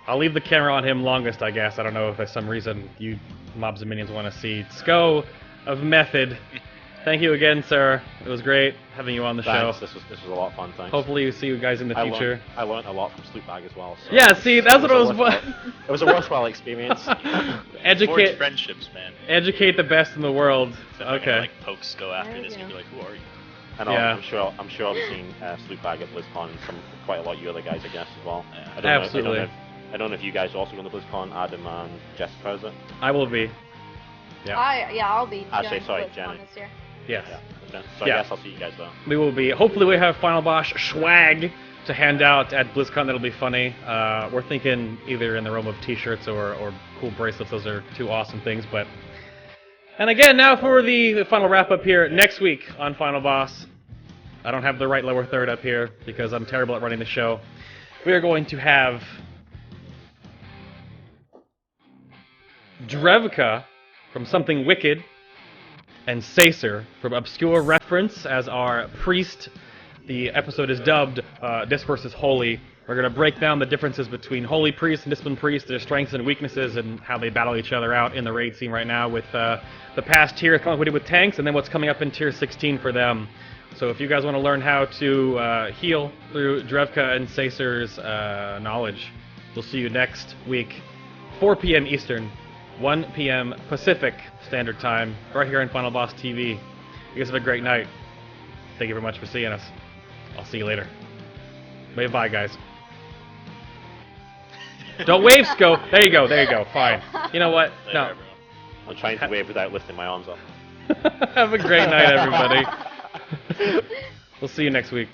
I'll leave the camera on him longest, I guess. I don't know if there's some reason you mobs and minions want to see Sko of Method. Thank you again, sir. It was great having you on the show. This was a lot of fun. Thanks. Hopefully you see you guys in the future. I learned a lot from Slootbag as well. So Yeah, see, that's what it was. It was a worthwhile experience. Forge Educate friendships, man. Educate the best in the world. So if I'm Okay. gonna, like pokes go after There this, you you'll be go. like, who are you? And Yeah. I'm sure I'll be seeing Slootbag at BlizzCon and quite a lot of you other guys, I guess, as well. Yeah. Absolutely. I don't know if you guys are also going to BlizzCon, Adam and Jessica, is it? I will be. Yeah. I'll be Actually, doing sorry, BlizzCon Jenni. this year. Yes. Yeah. Okay. So Yeah. I guess I'll see you guys there. We will be. Hopefully we have Final Boss swag to hand out at BlizzCon. That'll be funny. We're thinking either in the realm of t-shirts or cool bracelets. Those are two awesome things. But and again, now for the final wrap-up here. Next week on Final Boss. I don't have the right lower third up here because I'm terrible at running the show. We are going to have Drevka from Something Wicked and Sacer from Obscure Reference as our priest. The episode is dubbed Discourse is Holy. We're going to break down the differences between Holy Priest and Disciplined Priest, their strengths and weaknesses, and how they battle each other out in the raid scene right now with the past tier coming up with tanks, and then what's coming up in tier 16 for them. So if you guys want to learn how to heal through Drevka and Sacer's knowledge, we'll see you next week, 4 p.m. Eastern, 1 p.m. Pacific Standard Time, right here on Final Boss TV. You guys have a great night. Thank you very much for seeing us. I'll see you later. Wave bye, guys. Don't wave, Sko. There you go. Fine. You know what? There, No. everyone. I'm trying to wave without lifting my arms up. Have a great night, everybody. We'll see you next week.